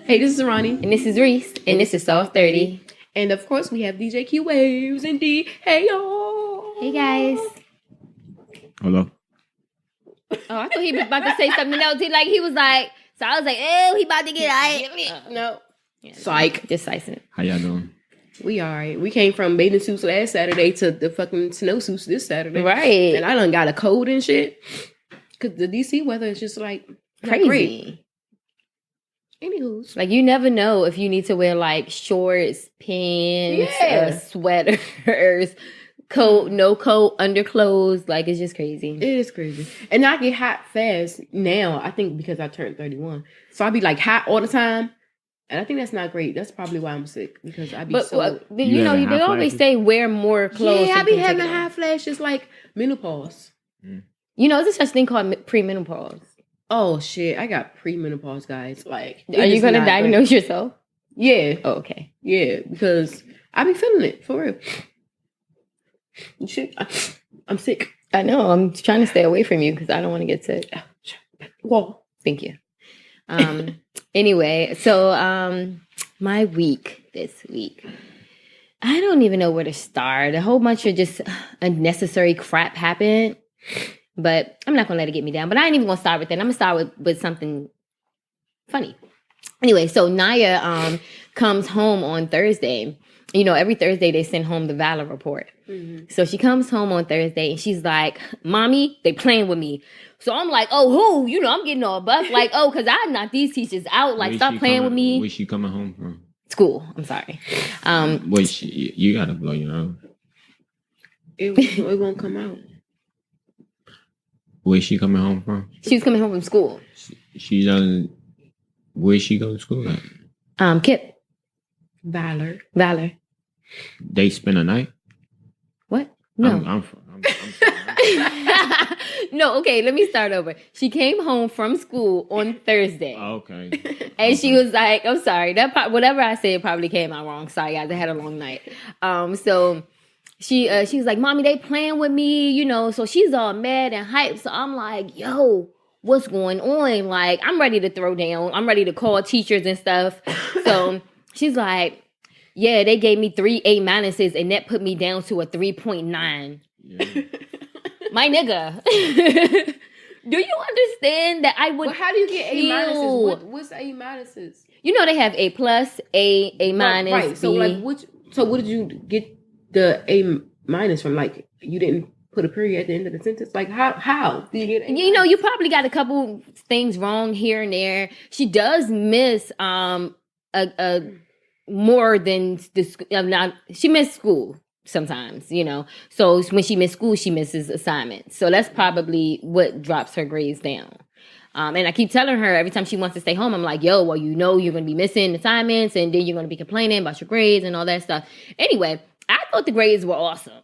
Hey, this is Ronnie. And this is Reese. And this is Soft30. And of course, we have DJ Q Waves and D. Hey, y'all. Hey, guys. Hello. Oh, I thought he was about to say something else. He was like, so I was like, oh, he about to get out. No. Yeah, Psych. Just slicing it. How y'all doing? We all right. We came from bathing suits last Saturday to the fucking snowsuits this Saturday. Right. And I done got a cold and shit. Because the DC weather is just like Crazy. Great. Anywho. Like, you never know if you need to wear, like, shorts, pants, sweaters, coat, no coat, underclothes. Like, it's just crazy. It is crazy. And I get hot fast now, I think, because I turned 31. So I be, like, hot all the time. And I think that's not great. That's probably why I'm sick. Because I be they always say wear more clothes. Yeah, I be having hot flashes like menopause. You know, there's such thing called premenopause. Oh, shit. I got premenopause, guys. Like, are you going to diagnose yourself? Yeah. Oh, okay. Yeah, because I be feeling it, for real. Shit, I'm sick. I know. I'm trying to stay away from you because I don't want to get sick. Well, thank you. Anyway, so my week this week, I don't even know where to start. A whole bunch of just unnecessary crap happened, but I'm not gonna let it get me down. But I ain't even gonna start with that. I'm gonna start with something funny. Anyway, so Naya comes home on Thursday. You know, every Thursday they send home the Valor report. Mm-hmm. So she comes home on Thursday and she's like, Mommy, they playing with me. So I'm like, oh, who? You know, I'm getting all buff. Like, oh, because I knocked these teachers out. Like, stop playing with me. Where's she coming home from? School. I'm sorry. You got to blow your nose. It won't come out. Where's she coming home from? She was coming home from school. She's on... Where's she go to school at? Kip. Valor. They spend a night? What? No. I'm No, okay, let me start over. She came home from school on Thursday. Okay. And she was like, I'm sorry, whatever I said probably came out wrong. Sorry, guys, I had a long night. So she was like, Mommy, they playing with me, you know, so she's all mad and hyped. So I'm like, yo, what's going on? Like, I'm ready to throw down. I'm ready to call teachers and stuff. So she's like, yeah, they gave me 3 A minuses and that put me down to a 3.9. Yeah. My nigga. Do you understand that I would? Well, how do you get A minuses? What's A minuses? You know they have A plus, A minus. Right. B. So like, what did you get the A minus from? Like, you didn't put a period at the end of the sentence. Like, how do you get A? You know, you probably got a couple things wrong here and there. She does miss a more than she missed school. Sometimes, you know. So when she missed school, she misses assignments. So that's probably what drops her grades down. And I keep telling her every time she wants to stay home, I'm like, yo, well, you know you're going to be missing assignments and then you're going to be complaining about your grades and all that stuff. Anyway, I thought the grades were awesome.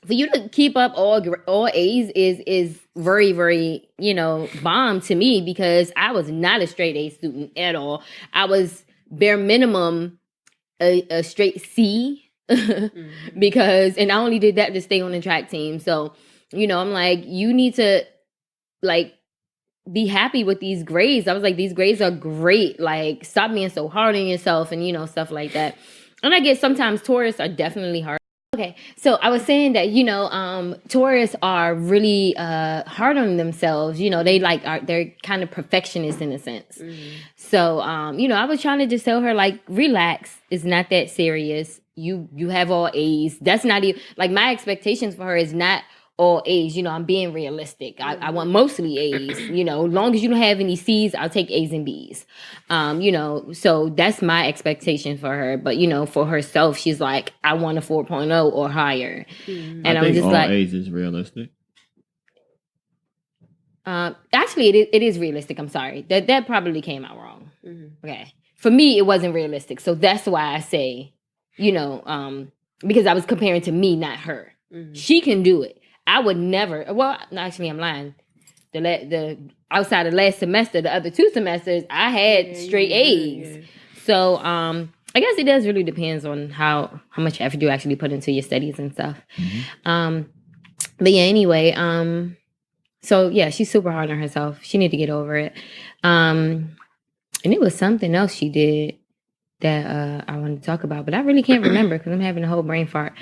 For you to keep up all A's is very, very, you know, bomb to me because I was not a straight A student at all. I was bare minimum a straight C. Mm-hmm. Because, and I only did that to stay on the track team. So, you know, I'm like, you need to like be happy with these grades. I was like, these grades are great. Like, stop being so hard on yourself and, you know, stuff like that. And I guess sometimes tourists are definitely hard. Okay, so I was saying that, you know, tourists are really hard on themselves. You know, they're kind of perfectionists in a sense. Mm-hmm. So, you know, I was trying to just tell her, like, relax. It's not that serious. You have all A's. That's not even, like, my expectations for her is not all A's. You know, I'm being realistic. I want mostly A's. You know, as long as you don't have any C's, I'll take A's and B's. You know, so that's my expectation for her. But, you know, for herself, she's like, I want a 4.0 or higher. And I'm just all like, A's is realistic. Actually, it is realistic. I'm sorry. That probably came out wrong. Mm-hmm. Okay. For me, it wasn't realistic. So that's why I say, you know, because I was comparing to me, not her. Mm-hmm. She can do it. I would never. Well, actually, I'm lying. The outside of last semester, the other 2 semesters, I had straight A's. Yeah. So I guess it does really depends on how much effort you actually put into your studies and stuff. Mm-hmm. But yeah, anyway, so yeah, she's super hard on herself. She need to get over it. And it was something else she did that I wanted to talk about, but I really can't remember because I'm having a whole brain fart.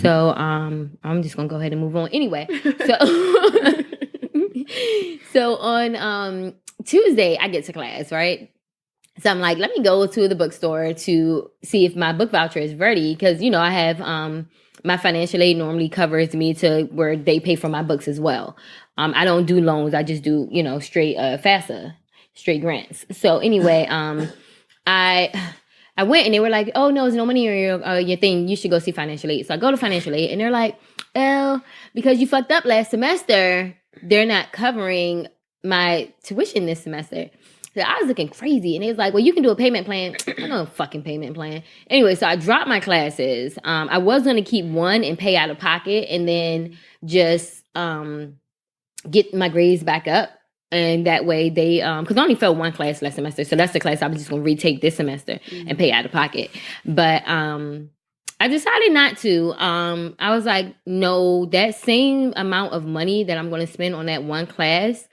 So I'm just gonna go ahead and move on. Anyway, so on Tuesday I get to class, right? So I'm like, let me go to the bookstore to see if my book voucher is ready because I have my financial aid normally covers me to where they pay for my books as well. I don't do loans; I just do straight FAFSA, straight grants. So anyway, I went and they were like, oh, no, there's no money in your thing. You should go see financial aid. So I go to financial aid and they're like, oh, because you fucked up last semester, they're not covering my tuition this semester. So I was looking crazy. And it was like, well, you can do a payment plan. I don't know a fucking payment plan. Anyway, so I dropped my classes. I was going to keep one and pay out of pocket and then just get my grades back up. And that way they, because I only failed one class last semester. So that's the class I was just going to retake this semester and pay out of pocket. But I decided not to. I was like, no, that same amount of money that I'm going to spend on that one class,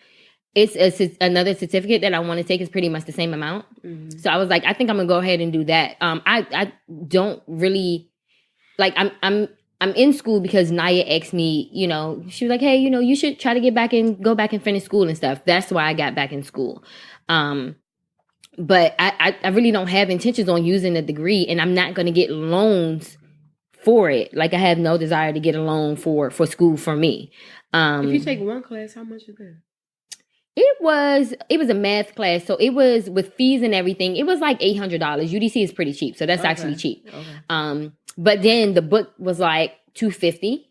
it's another certificate that I want to take is pretty much the same amount. Mm-hmm. So I was like, I think I'm going to go ahead and do that. I don't really, like, I'm in school because Naya asked me, she was like, hey, you should try to go back and finish school and stuff. That's why I got back in school. But I really don't have intentions on using a degree and I'm not going to get loans for it. Like I have no desire to get a loan for school for me. If you take one class, how much is that? It was a math class. So it was with fees and everything. It was like $800. UDC is pretty cheap. So that's actually cheap. Okay. But then the book was like $250.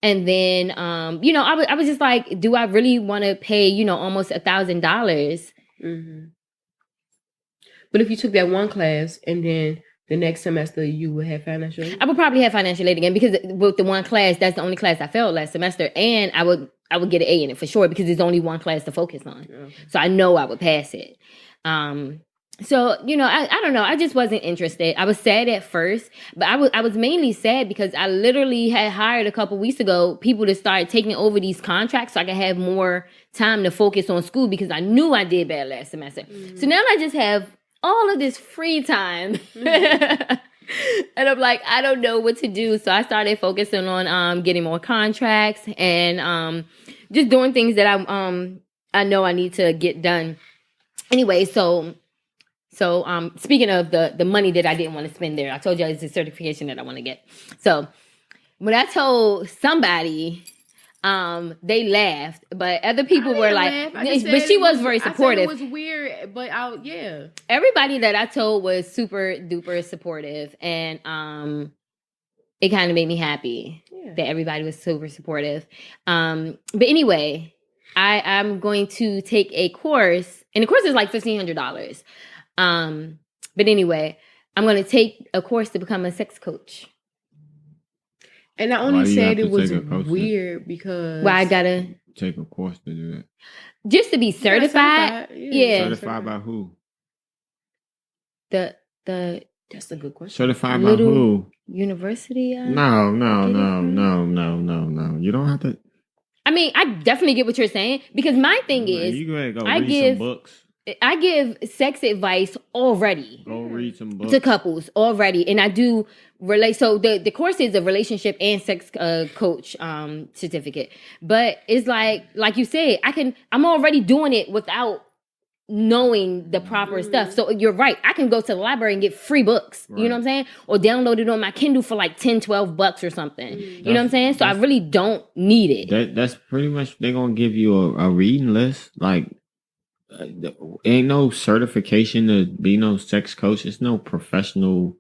And then, I was just like, do I really want to pay, almost $1,000? Mm-hmm. But if you took that one class and then the next semester you would have financial aid? I would probably have financial aid again because with the one class, that's the only class I failed last semester. And I would get an A in it for sure because there's only one class to focus on. Okay. So I know I would pass it. So, I don't know. I just wasn't interested. I was sad at first, but I was mainly sad because I literally had hired a couple weeks ago people to start taking over these contracts so I could have more time to focus on school because I knew I did bad last semester. Mm-hmm. So now I just have all of this free time. Mm-hmm. And I'm like, I don't know what to do. So I started focusing on getting more contracts and just doing things that I know I need to get done. Anyway, so speaking of the money that I didn't want to spend there, I told you it's a certification that I want to get. So when I told somebody, they laughed, but other people were like, but she was very supportive. I said it was weird, but yeah. Everybody that I told was super duper supportive, and it kind of made me happy that everybody was super supportive. But anyway, I'm going to take a course, and the course is like $1,500. But anyway, I'm going to take a course to become a sex coach. And I only said it was weird because... Why I gotta... take a course to do that? Just to be certified? Yeah. Certified by who? That's a good question. Certified by who? University? No. You don't have to... I mean, I definitely get what you're saying because my thing is... You go ahead and go read some books. I give sex advice already. Go read some books. To couples already. And I do so the course is a relationship and sex coach certificate. But it's like you said, I'm already doing it without knowing the proper stuff. So you're right. I can go to the library and get free books. Right. You know what I'm saying? Or download it on my Kindle for like $10-$12 or something. You know what I'm saying? So I really don't need it. That's pretty much, they're going to give you a reading list. Like, ain't no certification to be no sex coach. It's no professional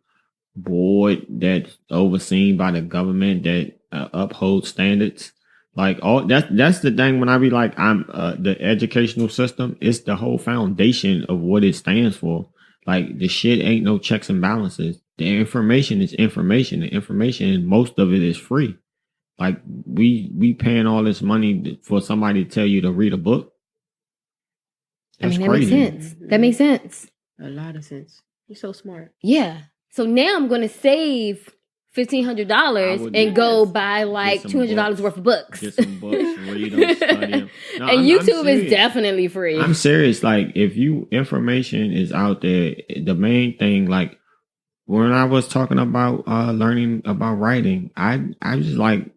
board that's overseen by the government that upholds standards. Like that's the thing when I be like, I'm the educational system. It's the whole foundation of what it stands for. Like the shit ain't no checks and balances. The information is information. The information, most of it is free. Like we paying all this money for somebody to tell you to read a book. That's crazy. That makes sense. That makes sense. A lot of sense. You're so smart. Yeah. So now I'm going to save $1,500 and go buy like $200 worth of books. Get some books, read them, study them. No, and YouTube is definitely free. I'm serious. Like, if information is out there, the main thing, like, when I was talking about learning about writing, I just like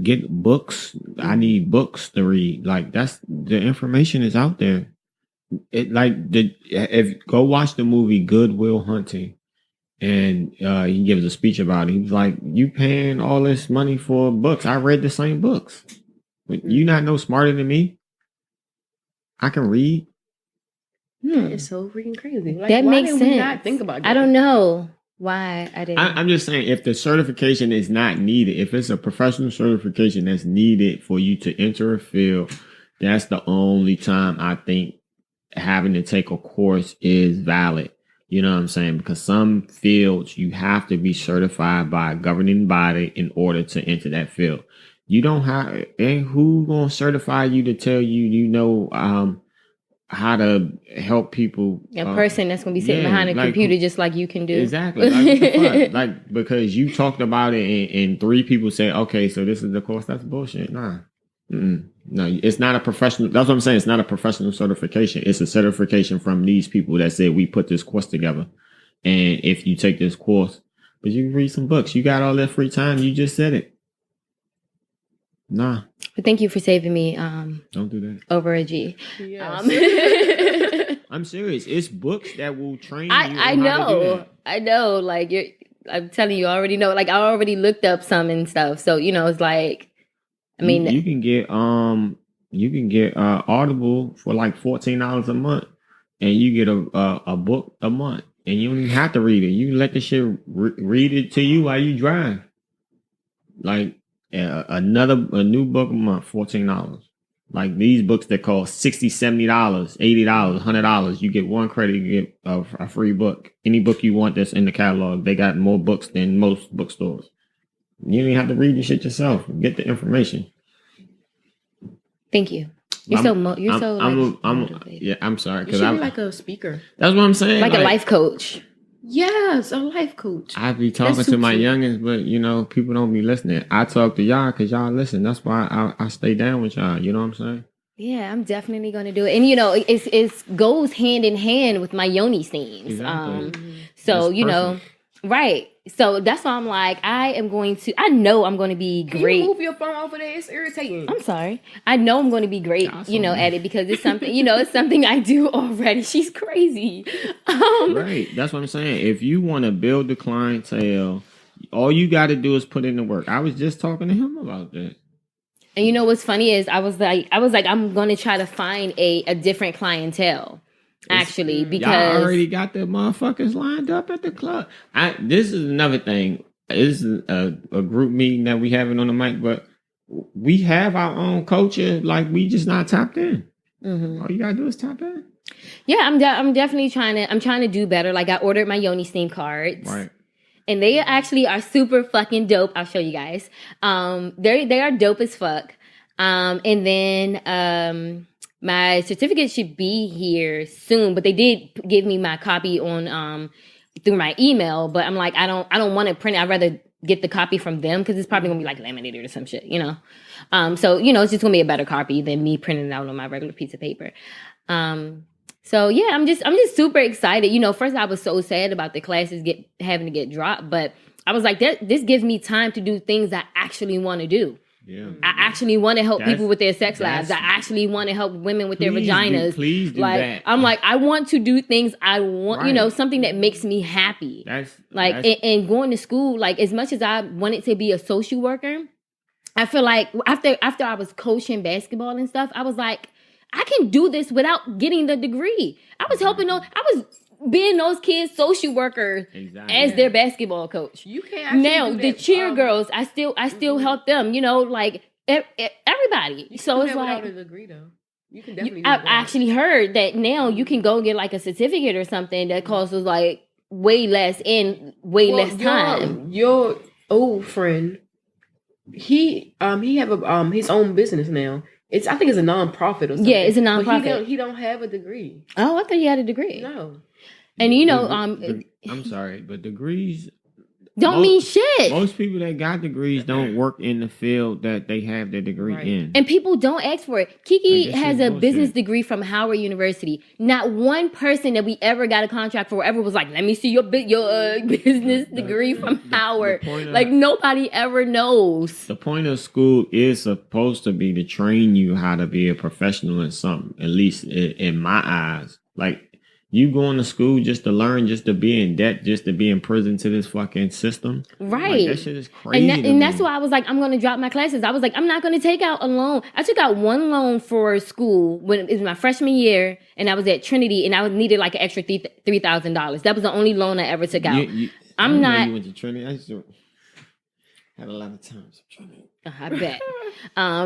get books. I need books to read. Like, that's the information is out there. It like go watch the movie Good Will Hunting. And he gives a speech about it. He was like, "You paying all this money for books? I read the same books. But you not no smarter than me. I can read." It's so freaking crazy. Like, that makes sense. We not think about that? I don't know why I didn't. I'm just saying, if the certification is not needed, if it's a professional certification that's needed for you to enter a field, that's the only time I think having to take a course is valid. You know what I'm saying? Because some fields you have to be certified by a governing body in order to enter that field. You don't have, and who gonna certify you to tell you how to help people? A person that's gonna be sitting behind a computer just like you can do. Exactly. Like, what the fuck? Like, because you talked about it and 3 people say, okay, so this is the course. That's bullshit. Nah. No, it's not a professional. That's what I'm saying. It's not a professional certification. It's a certification from these people that said we put this course together. And if you take this course, but you can read some books. You got all that free time. You just said it. Nah. But thank you for saving me. Don't do that. Over a G. Yes. I'm serious. It's books that will train you. I know. I know. Like I'm telling you, I already know. Like I already looked up some and stuff. So it's like. I mean, you can get Audible for like $14 a month, and you get a book a month, and you don't even have to read it. You can let the shit read it to you while you drive. Like a new book a month, $14. Like these books that cost $60, $70, $80, $100, you get one credit, you get a free book. Any book you want that's in the catalog, they got more books than most bookstores. You don't even have to read the shit yourself. Get the information. Thank you. I'm sorry. You should be like a speaker. That's what I'm saying. Like a life coach. Yes, a life coach. I be talking to my youngins, but people don't be listening. I talk to y'all because y'all listen. That's why I stay down with y'all. You know what I'm saying? Yeah, I'm definitely going to do it. And, it goes hand in hand with my yoni themes. Exactly. So, right. So that's why I'm like, I know I'm going to be great. Can you move your phone over there? It's irritating. I'm sorry. I know I'm going to be great, at it because it's something, it's something I do already. She's crazy. Right. That's what I'm saying. If you want to build the clientele, all you got to do is put in the work. I was just talking to him about that. And what's funny is I was like, I'm going to try to find a different clientele. Actually, because y'all already got the motherfuckers lined up at the club. This is another thing. This is a group meeting that we having on the mic, but we have our own culture. Like, we just not tapped in. Mm-hmm. All you gotta do is tap in. Yeah, I'm definitely trying to do better. Like, I ordered my Yoni Steam cards. Right. And they actually are super fucking dope. I'll show you guys. They are dope as fuck. And then my certificate should be here soon, but they did give me my copy on through my email. But I'm like, I don't want to print it. I'd rather get the copy from them because it's probably gonna be like laminated or some shit, So it's just gonna be a better copy than me printing it out on my regular piece of paper. So yeah, I'm just super excited. First I was so sad about the classes having to get dropped, but I was like, this gives me time to do things I actually want to do. Yeah. I actually want to help people with their sex lives. I actually want to help women with their vaginas. Please do that. I'm like, I want to do things I want, something that makes me happy. And going to school, like, as much as I wanted to be a social worker, I feel like after I was coaching basketball and stuff, I was like, I can do this without getting the degree. I was helping I was being those kids' social workers as their basketball coach. You can't now the cheer girls. I still help them. Like everybody. So it's like without a degree though. You can definitely. I've actually heard that now you can go get like a certificate or something that costs like way less and less time. Your old friend, he have his own business now. I think it's a nonprofit or something. Yeah, it's a nonprofit. But he don't have a degree. Oh, I thought he had a degree. No. And I'm sorry, but degrees, don't mean shit. Most people that got degrees don't work in the field that they have their degree in. And people don't ask for it. Kiki has a business degree from Howard University. Not one person that we ever got a contract for ever was like, let me see your business degree from Howard. Like, nobody ever knows. The point of school is supposed to be to train you how to be a professional in something, at least in my eyes. Like, you going to school just to learn, just to be in debt, just to be in prison to this fucking system. Right. Like, that shit is crazy. And that's why I was like, I'm going to drop my classes. I was like, I'm not going to take out a loan. I took out one loan for school when it was my freshman year, and I was at Trinity, and I needed like an extra $3,000. That was the only loan I ever took out. I'm not. You went to Trinity. I used to have a lot of times. I bet.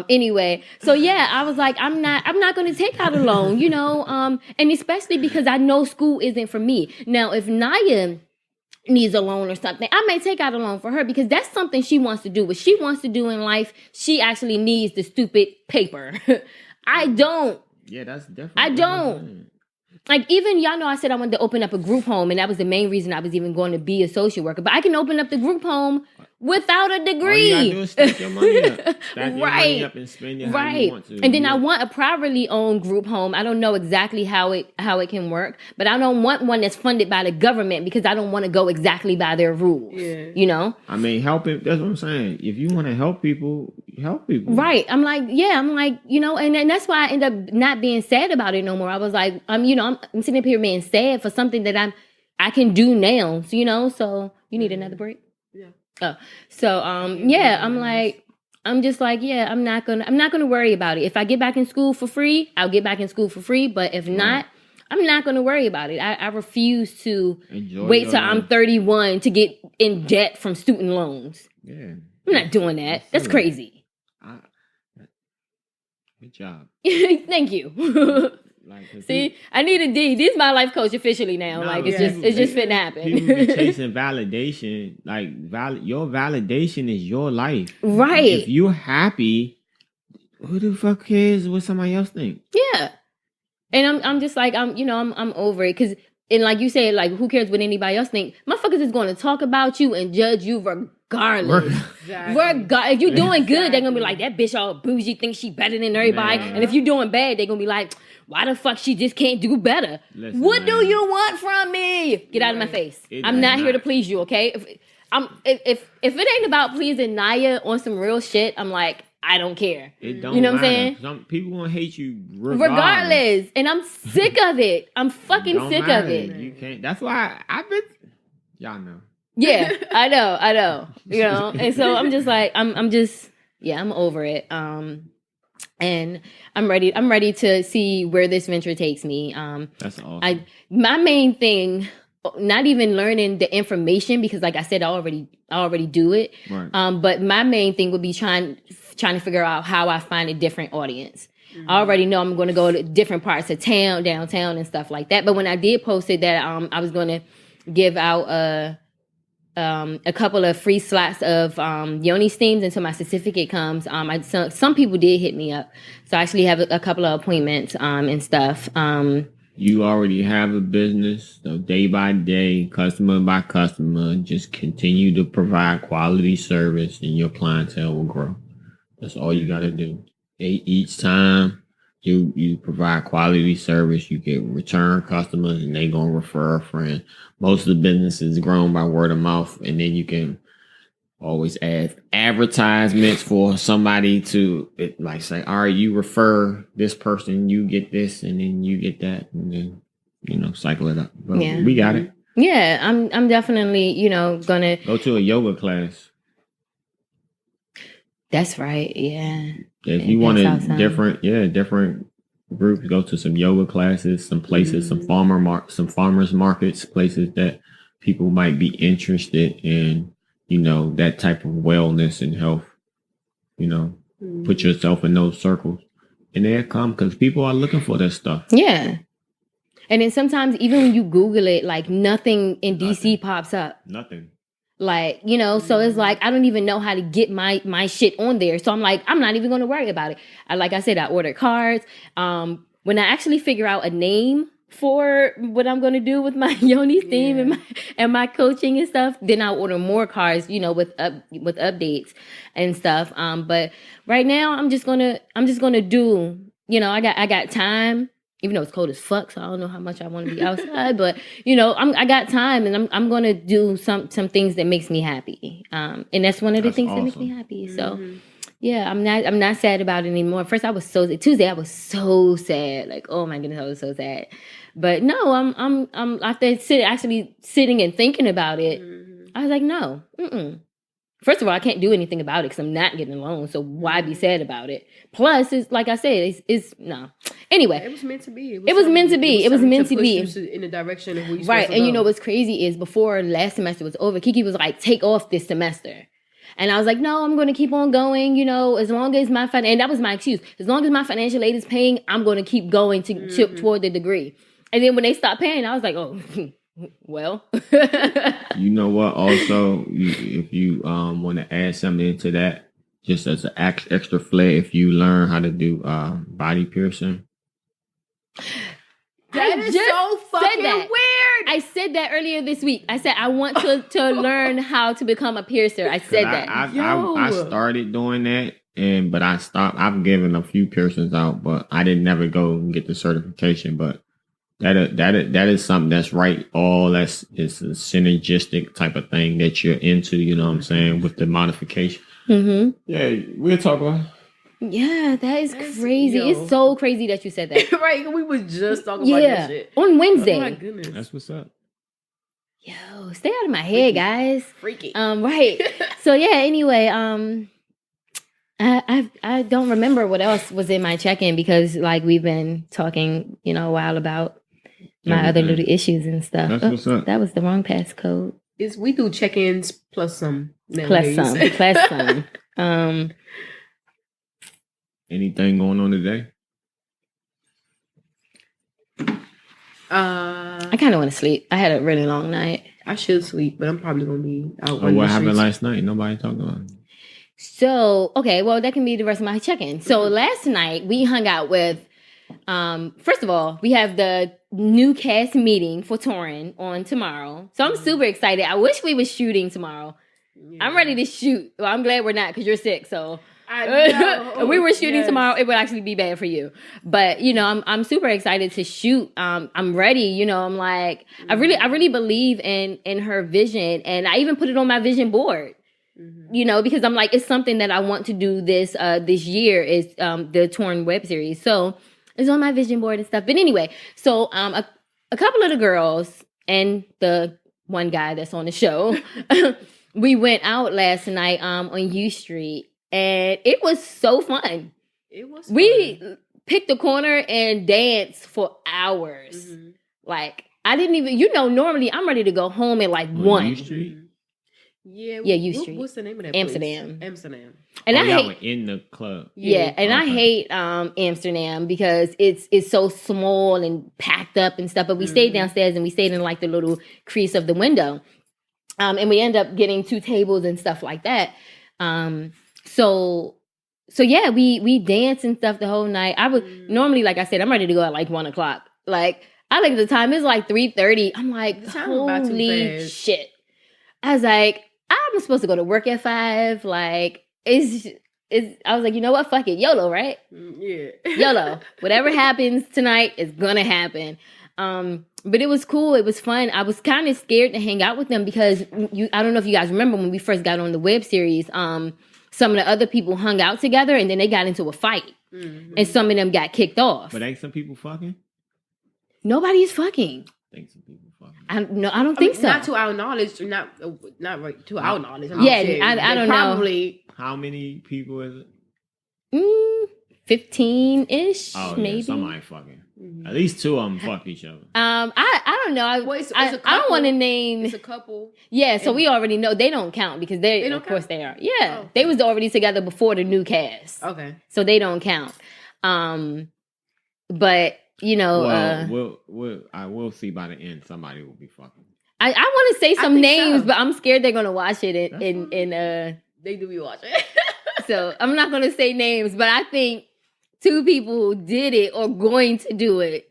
Anyway, so yeah, I was like, I'm not going to take out a loan, you know, and especially because I know school isn't for me. Now, if Naya needs a loan or something, I may take out a loan for her because that's something she wants to do. What she wants to do in life, she actually needs the stupid paper. I don't. Yeah, that's different. I don't. Like, even, y'all know I said I wanted to open up a group home, and that was the main reason I was even going to be a social worker. But I can open up the group home without a degree. All you gotta do is stack your money up. Stack your money up and spend it how you want to. And then I want a privately owned group home. I don't know exactly how it can work, but I don't want one that's funded by the government because I don't want to go exactly by their rules. Yeah. You know? I mean, helping, that's what I'm saying. If you want to help people, help people. Right. I'm like, you know, and that's why I end up not being sad about it no more. I was like, I'm sitting up here being sad for something that I can do now. So, you know, so you need another break? Yeah. Oh, so yeah, I'm just like, yeah, I'm not gonna worry about it. If I get back in school for free, I'll get back in school for free. But if not, I'm not gonna worry about it. I refuse to wait till I'm 31 to get in debt from student loans. Yeah, I'm not doing that. That's crazy. Good job. Thank you. Like, see, I need a D. This is my life coach officially now. No, like, it's just finna happen. People be chasing validation. Like, your validation is your life. Right. If you're happy, who the fuck cares what somebody else think? Yeah. And I'm just like, I'm over it. Cause, and like you said, like, who cares what anybody else think? Motherfuckers is going to talk about you and judge you regardless. Exactly. If you're doing good, they're going to be like, that bitch all bougie thinks she better than everybody. Man. And if you're doing bad, they're going to be like, why the fuck she just can't do better? Listen, what do you want from me? Get out of my face. I'm not here to please you, okay? If it ain't about pleasing Naya on some real shit, I'm like, I don't care. It don't you know matter. What I'm saying? Some people gonna hate you regardless. And I'm sick of it. I'm fucking sick of it. You can't. That's why I've been. Y'all know. Yeah, I know. You know, and so I'm just like, I'm over it. And I'm ready to see where this venture takes me. That's awesome. My main thing, not even learning the information because, like I said, I already do it. Right. But my main thing would be trying to figure out how I find a different audience. Mm-hmm. I already know I'm going to go to different parts of town, downtown, and stuff like that. But when I did post it that I was going to give out a couple of free slots of yoni steams until my certificate comes. Some people did hit me up, so I actually have a couple of appointments and stuff. You already have a business, so day by day, customer by customer, just continue to provide quality service, and your clientele will grow. That's all you got to do. Each time you provide quality service, you get return customers, and they gonna refer a friend. Most of the business is grown by word of mouth, and then you can always add advertisements for somebody to like say, all right, you refer this person, you get this, and then you get that, and then cycle it up. But we got it. Yeah, I'm definitely gonna go to a yoga class. That's right. Yeah. If you want different groups, go to some yoga classes, some places, some farmers markets, places that people might be interested in, that type of wellness and health. Put yourself in those circles, and they'll come because people are looking for that stuff. Yeah. And then sometimes even when you Google it, like nothing in DC pops up. Nothing. Like, so it's like, I don't even know how to get my shit on there. So I'm like, I'm not even going to worry about it. Like I said, I ordered cards. When I actually figure out a name for what I'm gonna do with my Yoni theme and my coaching and stuff, then I'll order more cards, with updates and stuff. But right now I'm just gonna do, I got time, even though it's cold as fuck, so I don't know how much I want to be outside, but I got time, and I'm gonna do some things that makes me happy. And that's one of the things that makes me happy. So yeah, I'm not sad about it anymore. First, I was Tuesday. I was so sad. Like, oh my goodness, I was so sad. But no, I'm after sitting and thinking about it. I was like, no. First of all, I can't do anything about it because I'm not getting a loan. So why be sad about it? Plus, it's like I said, it's no. Anyway, it was meant to be. It was meant to be. It was meant to be in the direction of where you right. And what's crazy is before last semester was over, Kiki was like, take off this semester. And I was like, no, I'm going to keep on going, as long as my and that was my excuse. As long as my financial aid is paying, I'm going to keep going toward the degree. And then when they stopped paying, I was like, oh, well. You know what? Also, if you want to add something into that, just as an extra flair, if you learn how to do body piercing. That is so fucking weird. I said that earlier this week. I said I want to learn how to become a piercer. I said that. I started doing that, but I stopped. I've given a few piercings out, but I didn't never go and get the certification. But that is something that's right. It's a synergistic type of thing that you're into. You know what I'm saying, with the modification. Mm-hmm. Yeah, we'll talk about it. Yeah, that's crazy. It's so crazy that you said that. Right, we was just talking about that shit. On Wednesday. Oh my goodness. That's what's up. Yo, stay out of my head, guys. Freaky. Right. So yeah, anyway, I don't remember what else was in my check-in because we've been talking, a while about my other little issues and stuff. That's what's up. That was the wrong passcode. We do check-ins plus some. Plus some. Anything going on today? I kind of want to sleep. I had a really long night. I should sleep, but I'm probably gonna be out. What happened last night? Nobody talked about it. So, okay, well, that can be the rest of my check-in. So last night we hung out with. First of all, we have the new cast meeting for touring on tomorrow. So I'm super excited. I wish we was shooting tomorrow. Yeah. I'm ready to shoot. Well, I'm glad we're not because you're sick. So if we were shooting tomorrow, it would actually be bad for you. But I'm super excited to shoot. I'm ready. I'm like, I really believe in her vision, and I even put it on my vision board. Because I'm like, it's something that I want to do this year is the touring web series. So it's on my vision board and stuff. But anyway, so a couple of the girls and the one guy that's on the show, we went out last night on U Street. And it was so fun. It was fun. We picked a corner and danced for hours. I didn't even, normally I'm ready to go home at 1. U Street? Yeah, U Street. What's the name of that Amsterdam. place? Amsterdam. And I hate in the club. Yeah, and I hate Amsterdam because it's so small and packed up and stuff. But we stayed downstairs and we stayed in the little crease of the window. And we end up getting 2 tables and stuff like that. So yeah, we danced and stuff the whole night. I would normally, like I said, I'm ready to go at 1 o'clock. I look at the time, it's 3:30. I'm like, holy shit. I was like, I'm supposed to go to work at 5. I was like, you know what? Fuck it. YOLO, right? Yeah. YOLO. Whatever happens tonight is gonna happen. But it was cool. It was fun. I was kind of scared to hang out with them because I don't know if you guys remember when we first got on the web series, some of the other people hung out together and then they got into a fight. And some of them got kicked off. But ain't some people fucking? Nobody's fucking. I think some people fucking. I don't think so. Not to our knowledge. Not right to our knowledge. I don't know. How many people is it? 15-ish, maybe. Yeah, somebody fucking. At least 2 of them fuck each other. I don't know. I don't want to name. It's a couple. Yeah, so we already know they don't count because they of course they are. Yeah, they was already together before the new cast. Okay, so they don't count. But I will see by the end somebody will be fucking. I want to say some names, but I'm scared they're gonna watch it in they do be watching. So I'm not gonna say names, but I think two people who did it or going to do it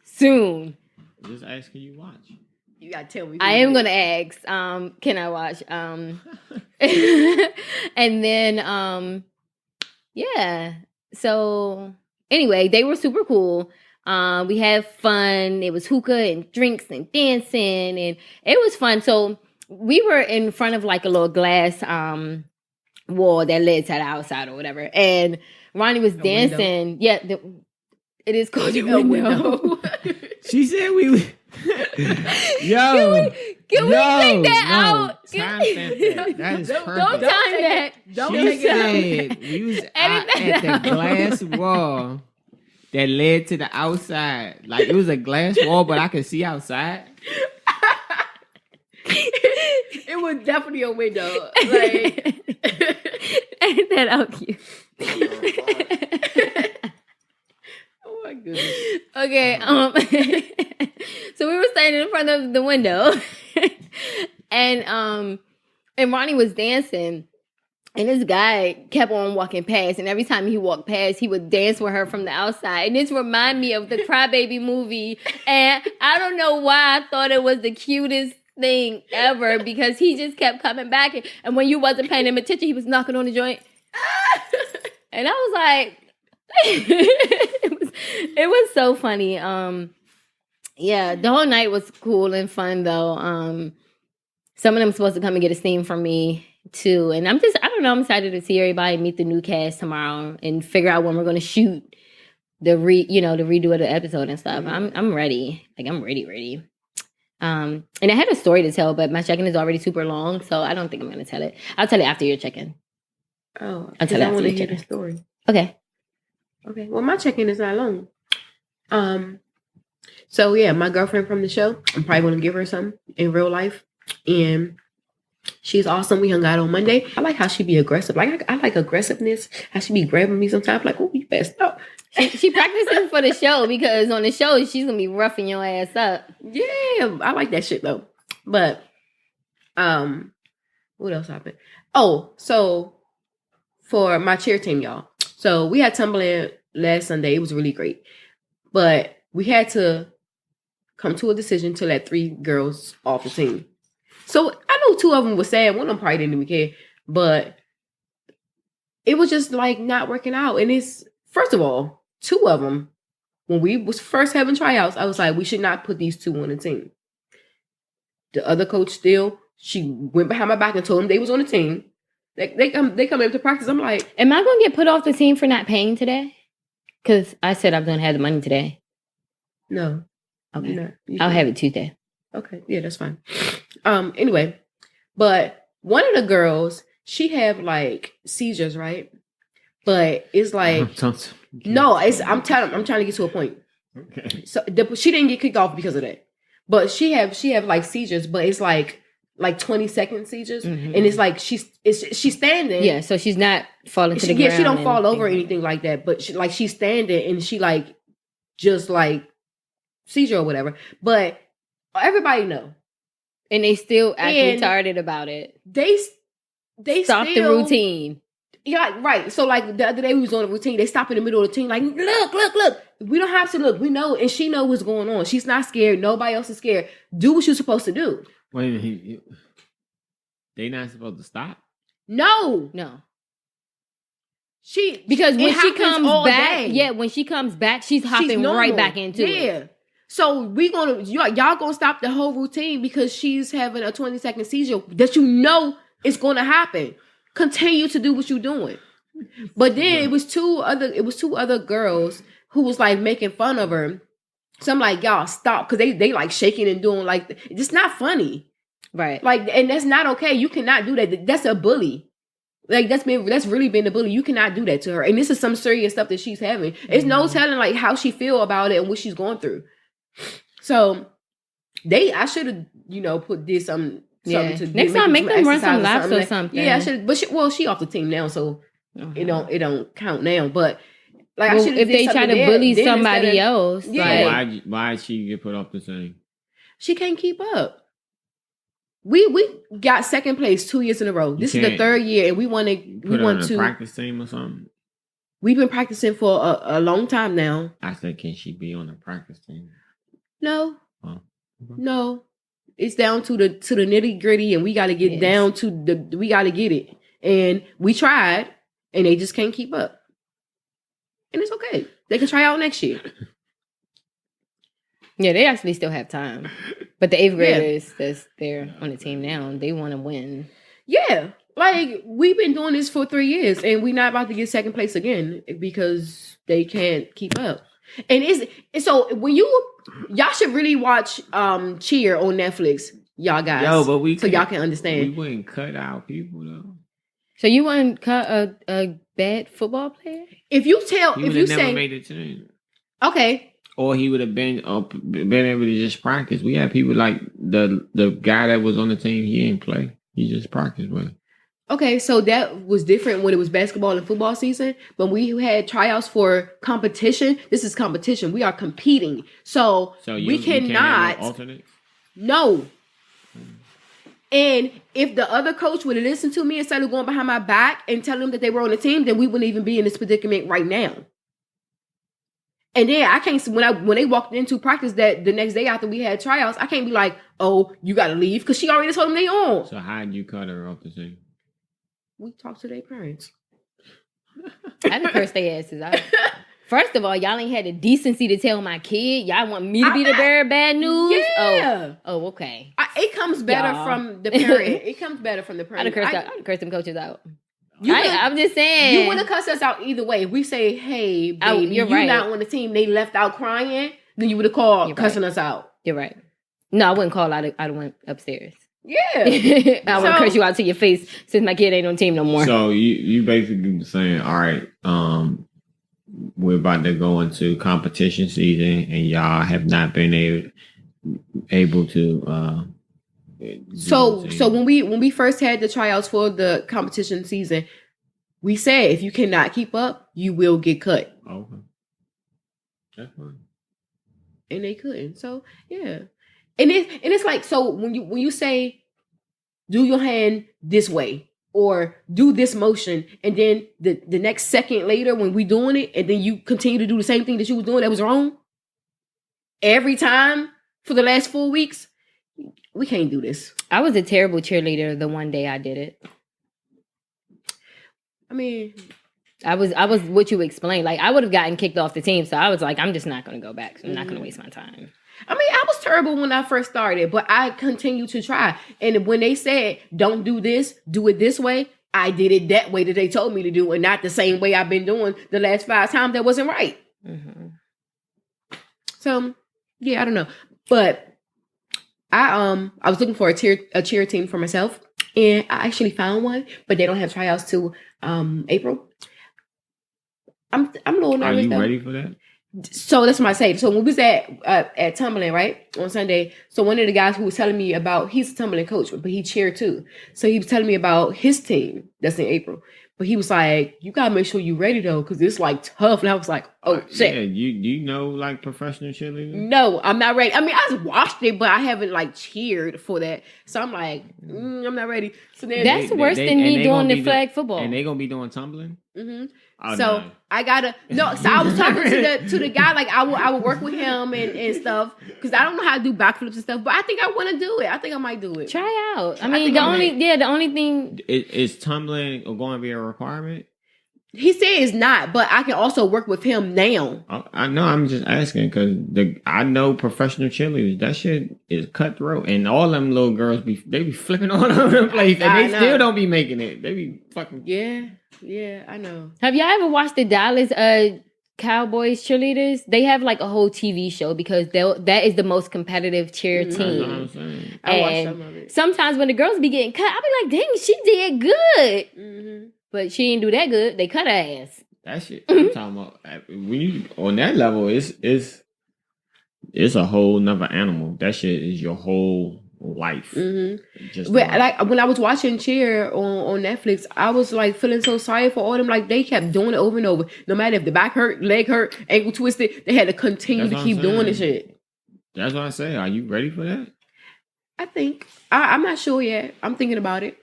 soon. Just ask, can you watch? You gotta tell me. I am gonna ask. Can I watch? And then yeah. So anyway, they were super cool. We had fun. It was hookah and drinks and dancing, and it was fun. So we were in front of like a little glass wall that led to the outside or whatever. And Ronnie was dancing. Window. Yeah, it is called a window. She said we. Yo, can we take that out? Time that. That is perfect. Don't time that. Don't she said we was at the glass wall that led to the outside. Like it was a glass wall, but I could see outside. It was definitely a window. Like, ain't that out cute? Oh my goodness. Okay. So we were standing in front of the window, and Ronnie was dancing. And this guy kept on walking past, and every time he walked past, he would dance with her from the outside. And this reminded me of the Crybaby movie. And I don't know why I thought it was the cutest thing ever, because he just kept coming back. And when you wasn't paying him attention, he was knocking on the joint. And I was like, it was so funny. Yeah, the whole night was cool and fun, though. Some of them supposed to come and get a steam from me too, and I don't know, I'm excited to see everybody, meet the new cast tomorrow, and figure out when we're going to shoot the redo of the episode and stuff. I'm ready. Like, I'm ready. And I had a story to tell, but my check-in is already super long, so I don't think I'm going to tell it. I'll tell it after your check-in. Oh, I'll tell it after your check-in. The story. Okay. Well, my check-in is not long. So yeah, my girlfriend from the show, I'm probably going to give her some in real life, and she's awesome. We hung out on Monday. I like how she be aggressive. Like I like aggressiveness. How she be grabbing me sometimes. Like, oh, you better stop. She practicing for the show, because on the show she's gonna be roughing your ass up. Yeah, I like that shit though. But what else happened? Oh, so for my cheer team, y'all. So we had tumbling last Sunday. It was really great, but we had to come to a decision to let 3 girls off the team. So I know 2 of them were sad. One of them probably didn't even care. But it was just like not working out. And it's, first of all, 2 of them, when we was first having tryouts, I was like, we should not put these 2 on the team. The other coach she went behind my back and told them they was on the team. They come up to practice. I'm like, am I going to get put off the team for not paying today? Because I said I'm going to have the money today. No. Okay. No, I'll have it Tuesday. Okay. Yeah, that's fine. Anyway, but one of the girls, she have like seizures, right? But it's like, no, I'm trying to get to a point. Okay. So she didn't get kicked off because of that, but she have like seizures, but it's like 20-second seizures, and it's like she's standing. Yeah, so she's not falling to the ground. Yeah, she don't fall over or anything like that, but she's standing and she like just like seizure or whatever. But everybody know. And they still act retarded about it. They stopped the routine. Yeah, right. So like the other day we was on a routine. They stop in the middle of the routine. Like, look. We don't have to look. We know, and she know what's going on. She's not scared. Nobody else is scared. Do what you're supposed to do. Wait a minute. They not supposed to stop? No. Because when she comes back, when she comes back, she's hopping right back into it. Yeah. So y'all gonna stop the whole routine because she's having a 20-second seizure that you know is gonna happen. Continue to do what you're doing. But then it was two other girls who was like making fun of her. So I'm like, y'all stop, because they like shaking and doing like, it's not funny. Right. Like, and that's not okay. You cannot do that. That's a bully. Like that's really been a bully. You cannot do that to her. And this is some serious stuff that she's having. It's no telling like how she feel about it and what she's going through. So I should have, did something to next time make them run some laps or something. Yeah, I should. But she off the team now, so it don't count now. But like, I should. If they try to bully somebody else, why did she get put off the team? She can't keep up. We got second place 2 years in a row. This is the 3rd year, and we want to practice team or something. We've been practicing for a long time now. I said, can she be on the practice team? No, Oh. no. It's down to the nitty gritty, and we got to get down to we got to get it. And we tried, and they just can't keep up. And it's okay. They can try out next year. Yeah, they actually still have time. But the 8th graders that's there on the team now, they want to win. Yeah. Like, we've been doing this for 3 years, and we're not about to get second place again because they can't keep up. And so when y'all should really watch Cheer on Netflix, y'all guys. Yo, but y'all can understand. We wouldn't cut out people though. So you wouldn't cut a bad football player? He would have never made the team. Okay. Or he would have been able to just practice. We had people like the guy that was on the team. He ain't play. He just practiced with. Okay, so that was different when it was basketball and football season. But we had tryouts for competition. This is competition. We are competing. So we cannot. Alternates? No. And if the other coach would have listened to me instead of going behind my back and telling them that they were on the team, then we wouldn't even be in this predicament right now. And then I can't, when they walked into practice that the next day after we had tryouts, I can't be like, oh, you got to leave, because she already told them they on. So how did you cut her off the team? We talked to their parents. I done cursed their asses out. First of all, y'all ain't had the decency to tell my kid. Y'all want me to be the bearer of bad news? Yeah. Oh, okay. It comes better from the parent. It comes better from the parent. I'd have cursed them coaches out. I'm just saying. You would have cussed us out either way. If we say, hey, baby, you're right. Not on the team, they left out crying, then you would have called cussing us out. You're right. No, I wouldn't call. I'd have went upstairs. Yeah. I would curse you out to your face since my kid ain't on the team no more. So you basically saying, all right, we're about to go into competition season and y'all have not been able to So when we first had the tryouts for the competition season, we said if you cannot keep up, you will get cut. Okay. That's fine. And they couldn't. So yeah. And it's like, so when you say do your hand this way or do this motion, and then the next second later when we doing it, and then you continue to do the same thing that you was doing that was wrong every time for the last 4 weeks, we can't do this. I was a terrible cheerleader the one day I did it. I mean, I was what you explained. Like, I would have gotten kicked off the team, so I was like, I'm just not going to go back. I'm not going to waste my time. I mean, I was terrible when I first started, but I continued to try. And when they said, don't do this, do it this way, I did it that way that they told me to do, and not the same way I've been doing the last 5 times that wasn't right. Mm-hmm. So, yeah, I don't know. But I was looking for a cheer team for myself, and I actually found one, but they don't have tryouts till April. I'm a little nervous. Are you ready for that? So that's what I say. So when we was at tumbling, right, on Sunday, so one of the guys who was telling me about, he's a tumbling coach, but he cheered too. So he was telling me about his team that's in April. But he was like, you gotta make sure you're ready though, because it's like tough. And I was like, oh shit. Yeah, you know like professional cheerleading? No, I'm not ready. I mean, I just watched it, but I haven't like cheered for that. So I'm like, I'm not ready. So then that's worse than me doing the flag football. And they gonna be doing tumbling? Mm-hmm. Oh, so no. I gotta So I was talking to the guy, like I would work with him and stuff, because I don't know how to do backflips and stuff, but I think I want to do it. I think I might do it. Try out. I mean, the only thing is tumbling going to be a requirement. He said it's not, but I can also work with him now. I know. I'm just asking because I know professional cheerleaders. That shit is cutthroat, and all them little girls be flipping all over the place, and they still don't be making it. They be fucking Yeah, I know. Have y'all ever watched the Dallas Cowboys cheerleaders? They have like a whole TV show because that is the most competitive cheer team. I watched some of it. Sometimes when the girls be getting cut, I be like, dang, she did good. Mm-hmm. But she didn't do that good. They cut her ass. That shit I'm talking about. When you on that level, it's a whole nother animal. That shit is your whole life. Mm-hmm. But like when I was watching Cheer on Netflix, I was like feeling so sorry for all them. Like they kept doing it over and over. No matter if the back hurt, leg hurt, ankle twisted, they had to continue to keep doing the shit. That's what I say. Are you ready for that? I think I'm not sure yet. I'm thinking about it.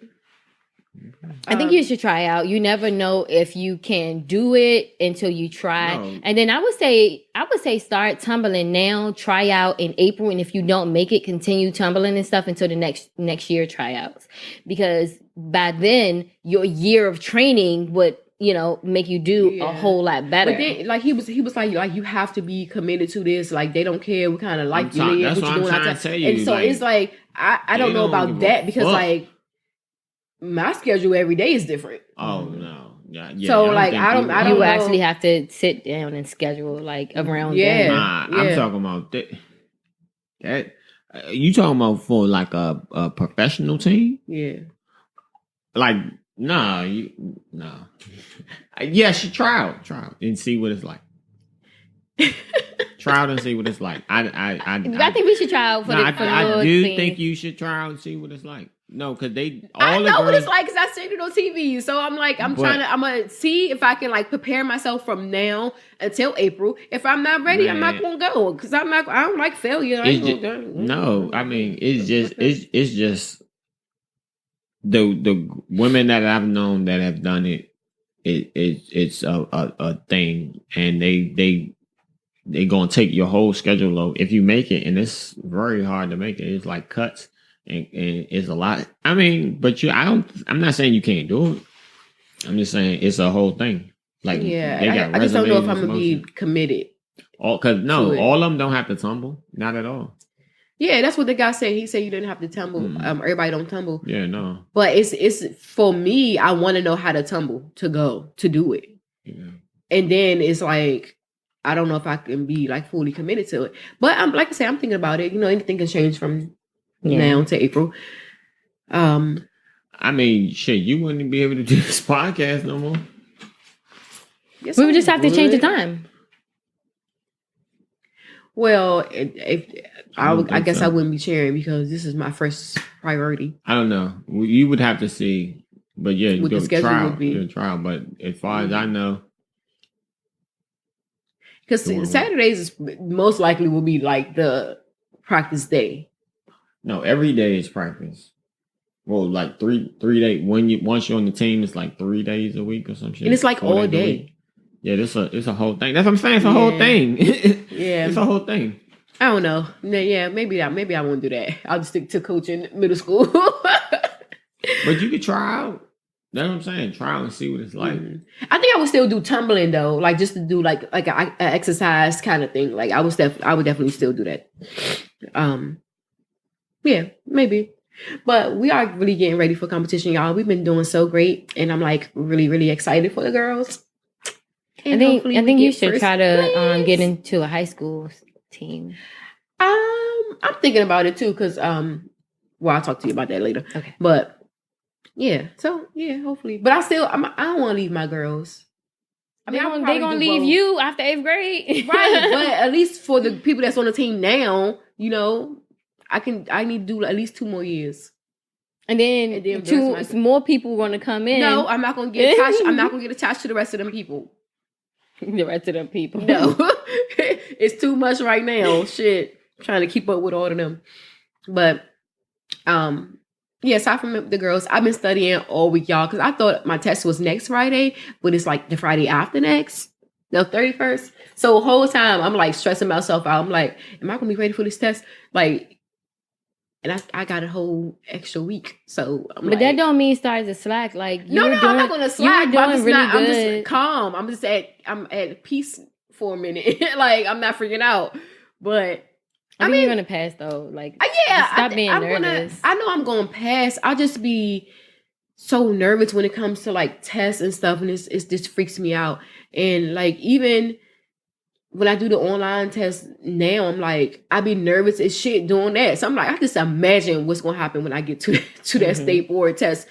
I think you should try out. You never know if you can do it until you try. No. And then I would say start tumbling now, try out in April, and if you don't make it, continue tumbling and stuff until the next year tryouts. Because by then your year of training would, make you do a whole lot better. But then, like he was like you have to be committed to this. Like they don't care what kind of life you live. That's what what you're I'm doing trying to tell you. And so like, it's like I don't know about that because like my schedule every day is different. Oh no. Yeah. So like I don't you know. actually have to sit down and schedule like around that. I'm talking about that. You talking about for like a professional team? Yeah. Like yeah, she try out and see what it's like. Try out and see what it's like. I think we should try out for I do think you should try out and see what it's like. No, because I know what it's like because I seen it on TV. So I'm like, I'm gonna see if I can like prepare myself from now until April. If I'm not ready, I'm not gonna go because I don't like failure. No, I mean it's just the women that I've known that have done it. It's a thing, and they gonna take your whole schedule load if you make it, and it's very hard to make it. It's like cuts. And it's a lot. I mean, but I'm not saying you can't do it. I'm just saying it's a whole thing. Like, I just don't know if I'm gonna be committed. All of them don't have to tumble. Not at all. Yeah, that's what the guy said. He said you didn't have to tumble. Everybody don't tumble. Yeah, no. But it's for me. I want to know how to tumble to go to do it. Yeah. And then it's like I don't know if I can be like fully committed to it. But I'm like I say, I'm thinking about it. Anything can change from now to April. I mean, shit, you wouldn't be able to do this podcast no more. Yes, we would just have to change the time. Well, I guess I wouldn't be sharing because this is my first priority. I don't know. You would have to see, but yeah, what the schedule would be. Trial. But as far as I know, because Saturdays is most likely will be like the practice day. No, every day is practice. Well, like three days. Once you're on the team, it's like 3 days a week or some shit. And it's like all day. Yeah, it's a whole thing. That's what I'm saying. It's a whole thing. Yeah, it's a whole thing. I don't know. Yeah, maybe I won't do that. I'll just stick to coaching middle school. But you could try out. That's what I'm saying. Try out and see what it's like. I think I would still do tumbling though, like just to do like an exercise kind of thing. Like I would definitely still do that. Yeah, maybe. But we are really getting ready for competition, y'all. We've been doing so great, and I'm like really, really excited for the girls. And I think you should try to get into a high school team. I'm thinking about it too, because I'll talk to you about that later. Okay. But yeah, so yeah, hopefully. But I don't want to leave my girls. I mean, they're gonna leave you after 8th grade, right? But at least for the people that's on the team now, I need to do at least 2 more years. And then more people want to come in. No, I'm not going to get attached. I'm not going to get attached to the rest of them people. The rest of them people. No. It's too much right now. Shit. I'm trying to keep up with all of them. But, aside from the girls, I've been studying all week, y'all, because I thought my test was next Friday, but it's like the Friday after next. No, 31st. So the whole time, I'm like stressing myself out. I'm like, am I going to be ready for this test? Like, and I got a whole extra week, so that don't mean start to slack. Like I'm not gonna slack. I'm just calm. I'm at peace for a minute. Like I'm not freaking out. But I mean, you're gonna pass though. Like stop being nervous. I know I'm gonna pass. I'll just be so nervous when it comes to like tests and stuff, and it just freaks me out. And like even when I do the online test now, I'm like, I be nervous as shit doing that. So I'm like, I just imagine what's gonna happen when I get to that state board test.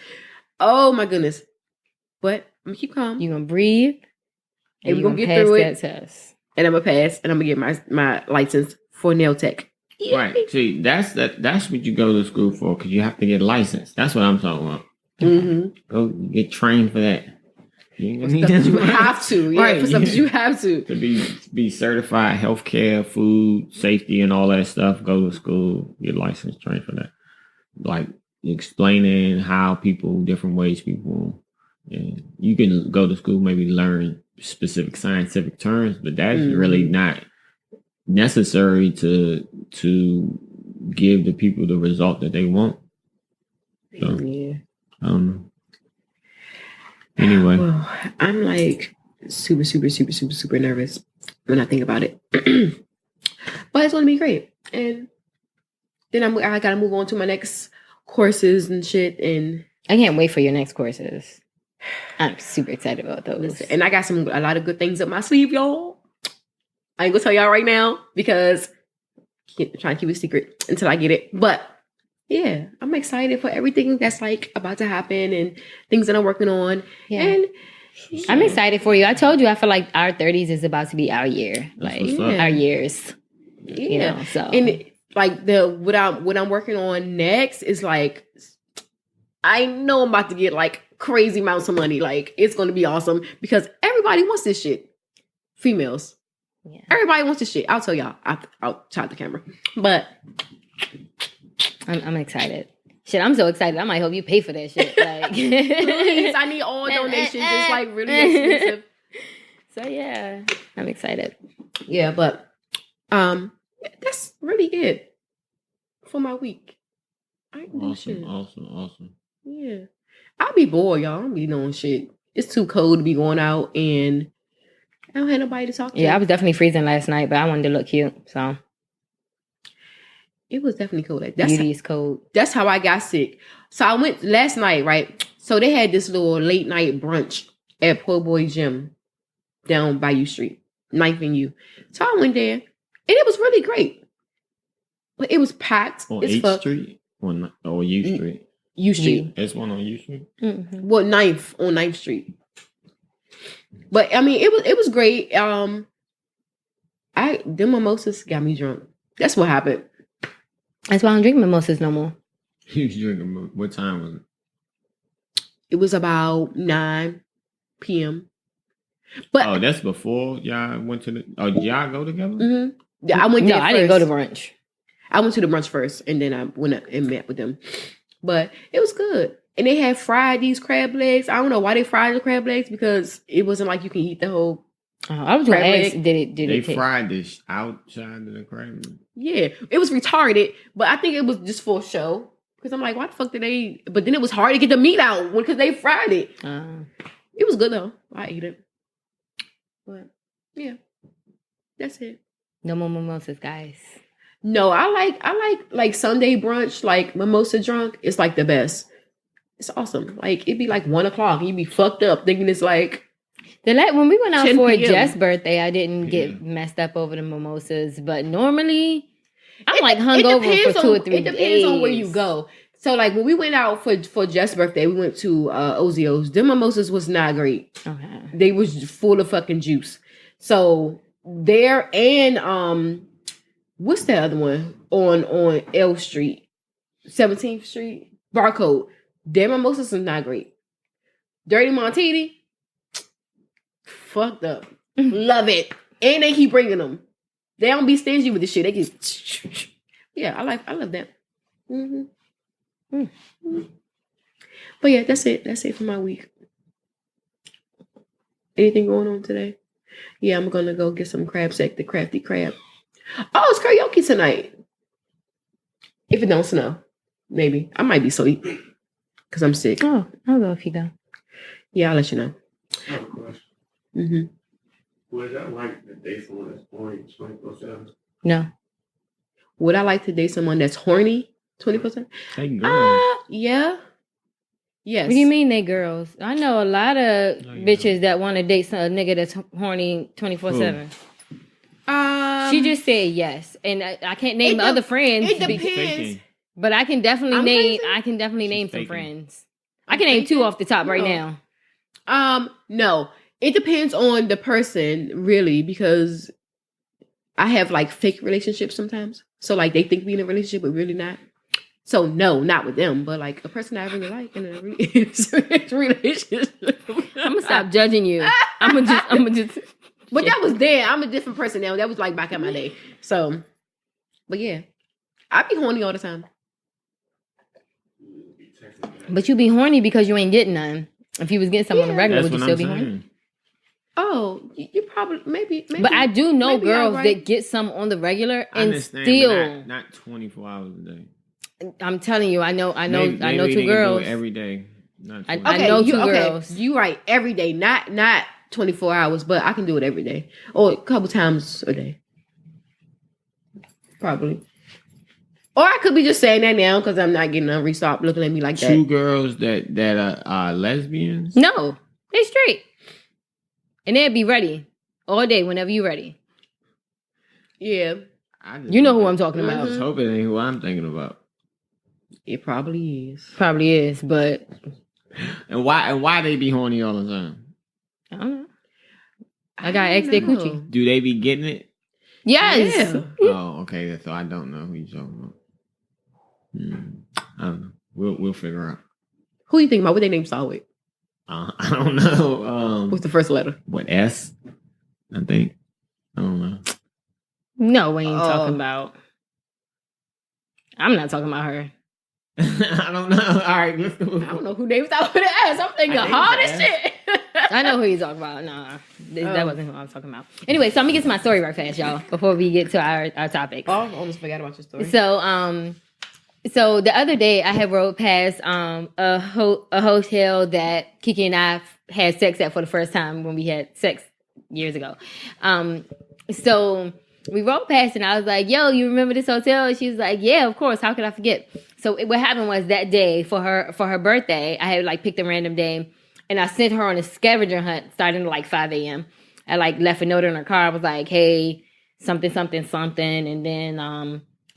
Oh my goodness! But I'm gonna keep calm. You're gonna breathe, and we're gonna get through it. Test. And I'm gonna pass, and I'm gonna get my license for nail tech. Yay. Right. See, that's what you go to school for, because you have to get licensed. That's what I'm talking about. Mm-hmm. Go get trained for that. You have to, yeah. Right. For something you have to be certified, healthcare, food safety, and all that stuff. Go to school, get licensed, trained for that. Like explaining how people, different ways people, and you can go to school, maybe learn specific scientific terms, but that's really not necessary to give the people the result that they want. So, yeah. I don't know. Anyway, Well, I'm like super nervous when I think about it, but it's going to be great. And then I got to move on to my next courses and shit. And I can't wait for your next courses. I'm super excited about those. listen, and I got a lot of good things up my sleeve, y'all. I ain't gonna tell y'all right now because I'm trying to keep it secret until I get it. But yeah, I'm excited for everything that's like about to happen and things that I'm working on. Yeah. And I'm excited for you. I told you I feel like our 30s is about to be our year. That's Like what's up. our years. yeah, You know, so and like what I'm working on next is like, I know I'm about to get like crazy amounts of money. Like it's gonna be awesome because everybody wants this shit. Females. yeah. Everybody wants this shit. I'll tell y'all. I'll try the camera. But I'm excited. Shit, I'm so excited. I might help you pay for that shit. Like, please, I need all donations. It's like really expensive. So yeah, I'm excited. Yeah, but that's really it for my week. I ain't doing shit. Awesome. Yeah, I'll be bored, y'all. I don't be doing shit. It's too cold to be going out, and I don't have nobody to talk to. Yeah, I was definitely freezing last night, but I wanted to look cute, so It was definitely cold. beauty is cold. That's how I got sick. So I went last night, right? So they had this little late night brunch at Po' Boy Gym down Bayou Street, 9th and U. So I went there, and it was really great. But it was packed On as 8th fuck. Street or U Street. U Street. There's one on U Street. Mm-hmm. Well, 9th on 9th Street. But I mean, it was great. Them mimosas got me drunk. That's what happened. That's why I don't drink mimosas no more. You was drinking. What time was it? It was about 9 p.m. But That's before y'all went to the. Oh, did y'all go together? mm-hmm. Yeah, I went there I didn't go to first. brunch. I went to the brunch first, and then I went up and met with them. But it was good. And they had fried these crab legs. I don't know why they fried the crab legs because it wasn't like you can eat the whole. I was going to Crab ask, leg. did They it take? fried this outside of the crab. Yeah, it was retarded, but I think it was just for show. Because I'm like, why the fuck did they? But then it was hard to get the meat out because they fried it. It was good though. I ate it. But yeah, that's it. No more mimosas, guys. No, I like Sunday brunch, like mimosa drunk. It's like the best. It's awesome. Like it'd be like 1 o'clock, and you'd be fucked up thinking it's like When we went out 10 for p.m. Jess' birthday, I didn't get Yeah. messed up over the mimosas. But normally, I'm like It hungover for depends 2 or on- 3 It days. depends on where you go. So like when we went out for Jess' birthday, we went to Ozio's. Them mimosas was not great. Okay. They was full of fucking juice. So there and what's the other one on L Street, 17th Street, Barcode. Their mimosas is not great. Dirty Montini, fucked up. Love it, and they keep bringing them. They don't be stingy with the shit. They just yeah, I love that. Mm-hmm. Mm-hmm. But yeah, that's it. That's it for my week. Anything going on today? Yeah, I'm gonna go get some crab sec, the crafty crab. Oh, it's karaoke tonight. If it don't snow, maybe I might be asleep because I'm sick. Oh, I'll go if you go. Yeah, I'll let you know. I have a question. Mm-hmm. Was that like the date someone that's born 24/7? No. Would I like to date someone that's horny 24/7? Hey, girl. Yeah. Yes. What do you mean they girls? I know a lot of No, you bitches that want to date a nigga that's horny 24/7. She just said yes, and I can't name it de- other friends. it be- depends. Faking. But I can definitely I'm name. crazy? I can definitely She's name some faking. friends. I can name 2 off the top right No. now. No. It depends on the person, really, because I have like fake relationships sometimes. So like they think we in a relationship, but really not. So no, not with them, but like a person I really like in a relationship. I'm gonna stop judging you. I'm gonna just. But that was then. I'm a different person now. That was like back in my day. So, but yeah, I be horny all the time. texting back. But you be horny because you ain't getting none. If you was getting something on the regular, That's would you what still I'm be horny? saying. Oh, you probably maybe. But I do know maybe y'all girls right. that get some on the regular I and understand, still. but not 24 hours a day. I'm telling you, I know Maybe they two can do girls. it every day. Not I 24. know two girls. You right every day, not 24 hours, but I can do it every day or a couple times a day, probably. Or I could be just saying that now because I'm not getting hungry. Stop looking at me like Two that. girls that are lesbians. No, they straight, and they'd be ready all day whenever you ready. Yeah, You know who I'm talking I about. just hope it ain't who I'm thinking about. it probably is. Probably is, but And why they be horny all the time? I don't know. I got ex their coochie. Do they be getting it? Yes. Yeah. Oh, okay. So I don't know who you talking about. I don't know. We'll figure out. Who you think about? What they name start with? I don't know. What's the first letter? What S? I think. I don't know. No, we ain't talking about. I'm not talking about her. I don't know. All right, let's go. I don't know who names start with an S. I'm thinking I think hard it's as an shit. I know who you're talking about. Nah, that wasn't who I was talking about. Anyway, so I'm gonna get to my story right fast, y'all, before we get to our topics. Oh, I almost forgot about your story. So the other day I had rode past a hotel that Kiki and I had sex at for the first time when we had sex years ago. So we rode past and I was like, "Yo, you remember this hotel?" And she was like, "Yeah, of course. How could I forget?" So what happened was that day for her birthday, I had like picked a random day and I sent her on a scavenger hunt starting at like 5 a.m. I like left a note in her car. I was like, "Hey, something, something, something," and then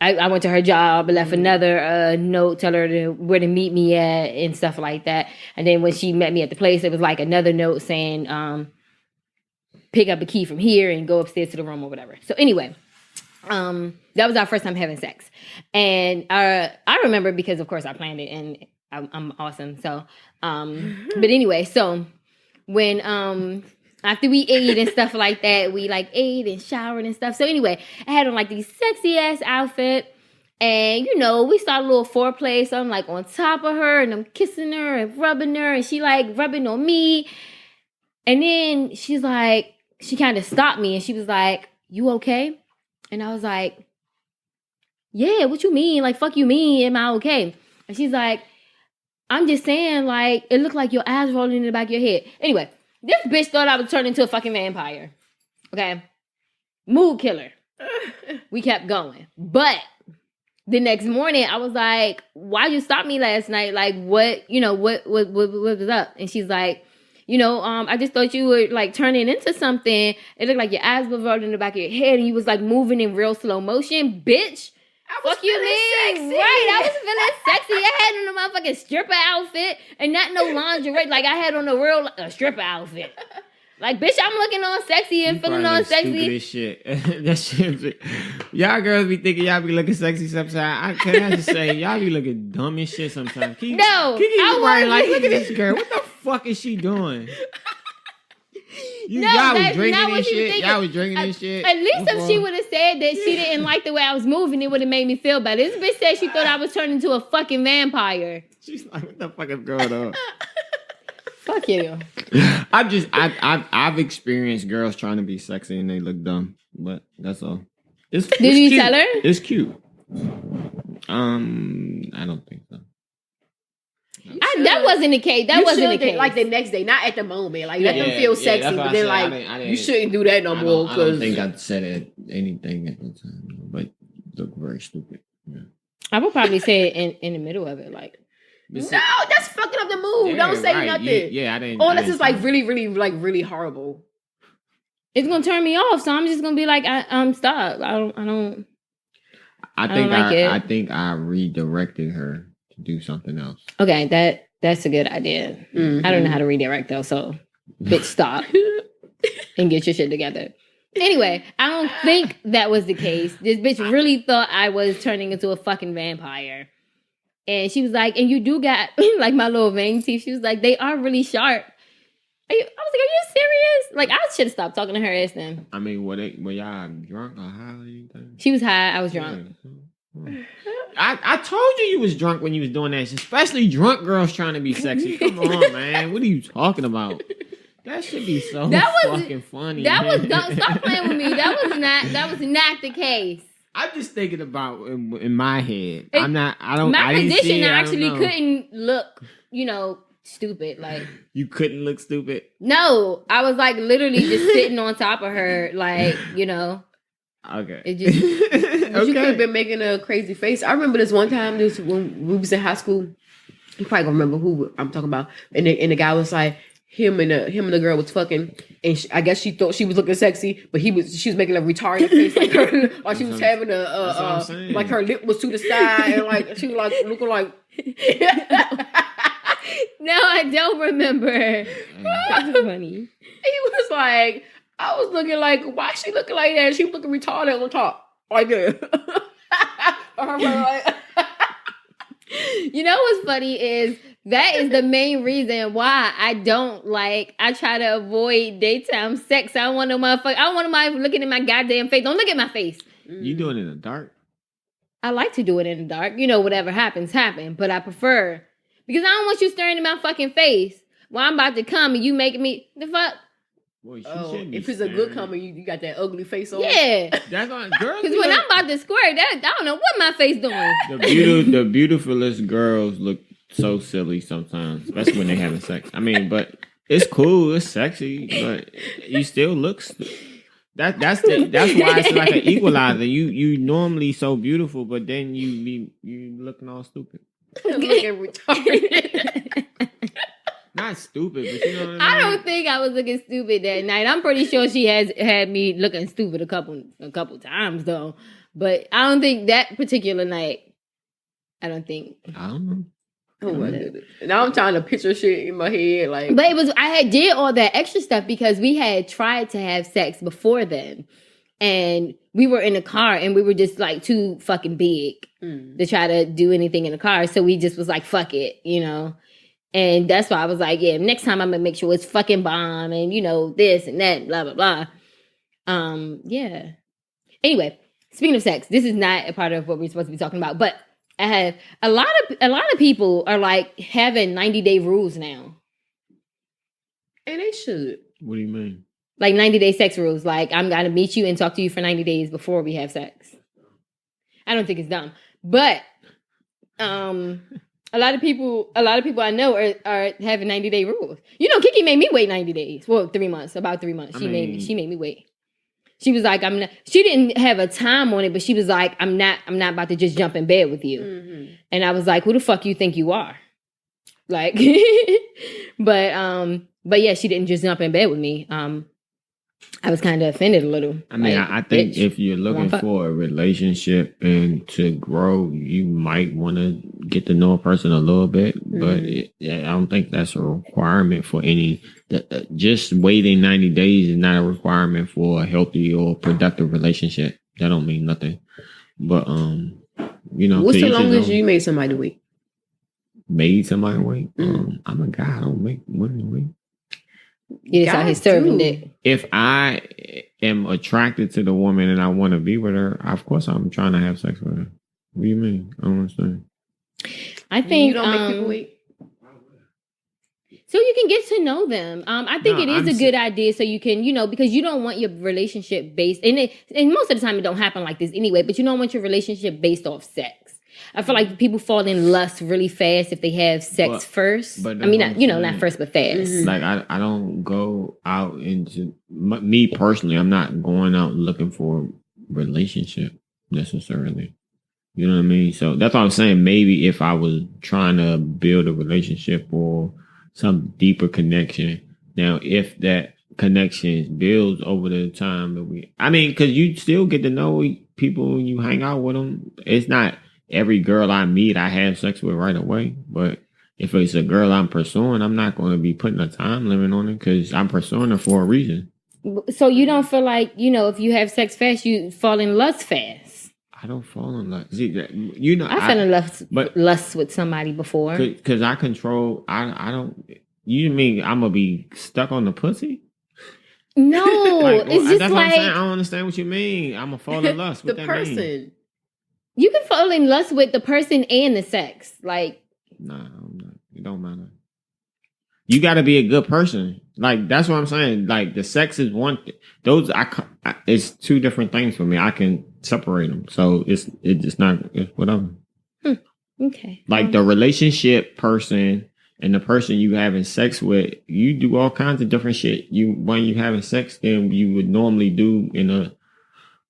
I went to her job, left another note, tell her where to meet me at and stuff like that. And then when she met me at the place, it was like another note saying, pick up a key from here and go upstairs to the room or whatever. So anyway, that was our first time having sex. And I remember because, of course, I planned it and I'm awesome. So, but anyway, so when after we ate and stuff like that, we like ate and showered and stuff. So anyway, I had on like these sexy ass outfit. And, you know, we started a little foreplay. So I'm like on top of her and I'm kissing her and rubbing her. And she like rubbing on me. And then she's like, she kind of stopped me and she was like, "You okay?" And I was like, "Yeah, what you mean? Like, fuck you mean, am I okay?" And she's like, "I'm just saying, like, it looked like your eyes rolling in the back of your head." Anyway, this bitch thought I was turning into a fucking vampire. Okay? Mood killer. We kept going. But the next morning, I was like, "Why'd you stop me last night? Like, what was up?" And she's like, I just thought you were like turning into something. It looked like your eyes were rolling in the back of your head and you was like moving in real slow motion. Bitch, fuck you mean? Sexy. Right, I was feeling sexy. I had on a motherfucking stripper outfit and not no lingerie. Like I had on a real stripper outfit. Like, bitch, I'm looking on sexy and feeling on sexy. Stupid as shit. That shit. Y'all girls be thinking y'all be looking sexy sometimes. I just say y'all be looking dumb as shit sometimes. Kiki right like, look at this girl. What the fuck is she doing? Y'all was drinking this shit. Y'all was drinking this shit. At least if she would have said that she didn't like the way I was moving, it would have made me feel better. This bitch said she thought I was turning into a fucking vampire. She's like, what the fuck is going on? Fuck you. I've experienced girls trying to be sexy and they look dumb, but that's all. Did you tell her? It's cute. I don't think so. That wasn't the case. That wasn't the case. Like the next day, not at the moment. Like let them feel sexy, but then like you shouldn't do that no more. I don't think I said anything at the time, but look very stupid. Yeah. I would probably say it in the middle of it, like. No, that's fucking up the mood. Yeah, don't say right. nothing. Yeah, I didn't. Unless it's like really, really, like really horrible. It's gonna turn me off, so I'm just gonna be like, stop. I think I redirected her to do something else. Okay, that's a good idea. Mm-hmm. I don't know how to redirect though, so bitch, stop and get your shit together. Anyway, I don't think that was the case. This bitch really thought I was turning into a fucking vampire. And she was like, and you do got like my little vein teeth. She was like, they are really sharp. I was like, are you serious? Like, I should have stopped talking to her ass then. I mean, were y'all drunk or high or anything? She was high. I was drunk. Yeah. I told you was drunk when you was doing that. Especially drunk girls trying to be sexy. Come on, man. What are you talking about? That should be so fucking funny. Don't stop playing with me. That was not the case. I'm just thinking about in my head. My position actually couldn't look, stupid. Like, you couldn't look stupid. No, I was like literally just sitting on top of her, like, Okay. It just okay. You could have been making a crazy face. I remember this one time. When we was in high school. You probably gonna remember who I'm talking about. And the guy was like, him and the girl was fucking, and I guess she thought she was looking sexy, but she was making a retarded face, like her, or she was having like her lip was to the side, and like she was like looking like. No, I don't remember. That's funny. He was like, I was looking like, why she looking like that? She was looking retarded on top, like that. You know what's funny is that is the main reason why I try to avoid daytime sex. I don't want nobody looking at my goddamn face. Don't look at my face. You doing it in the dark? I like to do it in the dark. Whatever happens, happen. But I prefer, because I don't want you staring at my fucking face while I'm about to come and you making me, the fuck? Boy, if it's a good coming, you got that ugly face on. Yeah. That's on girls. Because when I'm about to squirt, I don't know what my face doing. The beautifulest girls look so silly sometimes, especially when they having sex. I mean, but it's cool, it's sexy, but you still look. That's why it's like an equalizer. You normally so beautiful, but then you looking all stupid. Looking retarded. Not stupid, but you know what I mean? I don't think I was looking stupid that night. I'm pretty sure she has had me looking stupid a couple times though. But I don't think that particular night. I don't know. Oh my goodness. Now I'm trying to picture shit in my head, like. But I had did all that extra stuff because we had tried to have sex before then, and we were in a car and we were just like too fucking big to try to do anything in the car. So we just was like, fuck it, And that's why I was like, yeah, next time I'm gonna make sure it's fucking bomb and this and that, blah blah blah. Yeah. Anyway, speaking of sex, this is not a part of what we're supposed to be talking about, but I have a lot of people are like having 90-day rules now. And they should. What do you mean? Like 90-day sex rules. Like, I'm gonna meet you and talk to you for 90 days before we have sex. I don't think it's dumb, but a lot of people I know are having 90-day rules. Kiki made me wait 90 days. Well, 3 months. About 3 months. She made me wait. She was like, she didn't have a time on it, but she was like, I'm not about to just jump in bed with you. Mm-hmm. And I was like, who the fuck you think you are? Like, but yeah, she didn't just jump in bed with me. I was kind of offended a little. I mean, I think if you're looking for a relationship and to grow, you might want to get to know a person a little bit, but I don't think that's a requirement for any. Just waiting 90 days is not a requirement for a healthy or productive relationship. That don't mean nothing. But what's the longest you made somebody wait? Made somebody wait? I'm a guy. I don't make women wait. You just out here serving dick. If I am attracted to the woman and I want to be with her, of course I'm trying to have sex with her. What do you mean? I don't understand. I think you don't make people wait. So you can get to know them. I think it is a good idea so you can, because you don't want your relationship based, and most of the time it don't happen like this anyway, but you don't want your relationship based off sex. I feel like people fall in lust really fast if they have sex first. But I mean, not first, but fast. Mm-hmm. Like, I don't go out into, me personally, I'm not going out looking for a relationship necessarily. You know what I mean? So that's what I'm saying. Maybe if I was trying to build a relationship or some deeper connection. Now, if that connection builds over the time that because you still get to know people when you hang out with them. It's not every girl I meet I have sex with right away, but if it's a girl I'm pursuing, I'm not going to be putting a time limit on it because I'm pursuing her for a reason. So you don't feel like, if you have sex fast, you fall in lust fast? I don't fall in lust. See, I fell in lust with somebody before. Because I control, I don't, you mean I'm going to be stuck on the pussy? No, it's just that's like, what I'm saying. I don't understand what you mean. I'm going to fall in lust. What the person. You can fall in lust with the person and the sex. Like, nah, I'm not. It don't matter. You got to be a good person. Like, that's what I'm saying. Like, the sex is one thing. Those, it's two different things for me. I can separate them. So it's not, it's whatever. okay. Like, the relationship person and the person you having sex with, you do all kinds of different shit. When you having sex, then you would normally do in a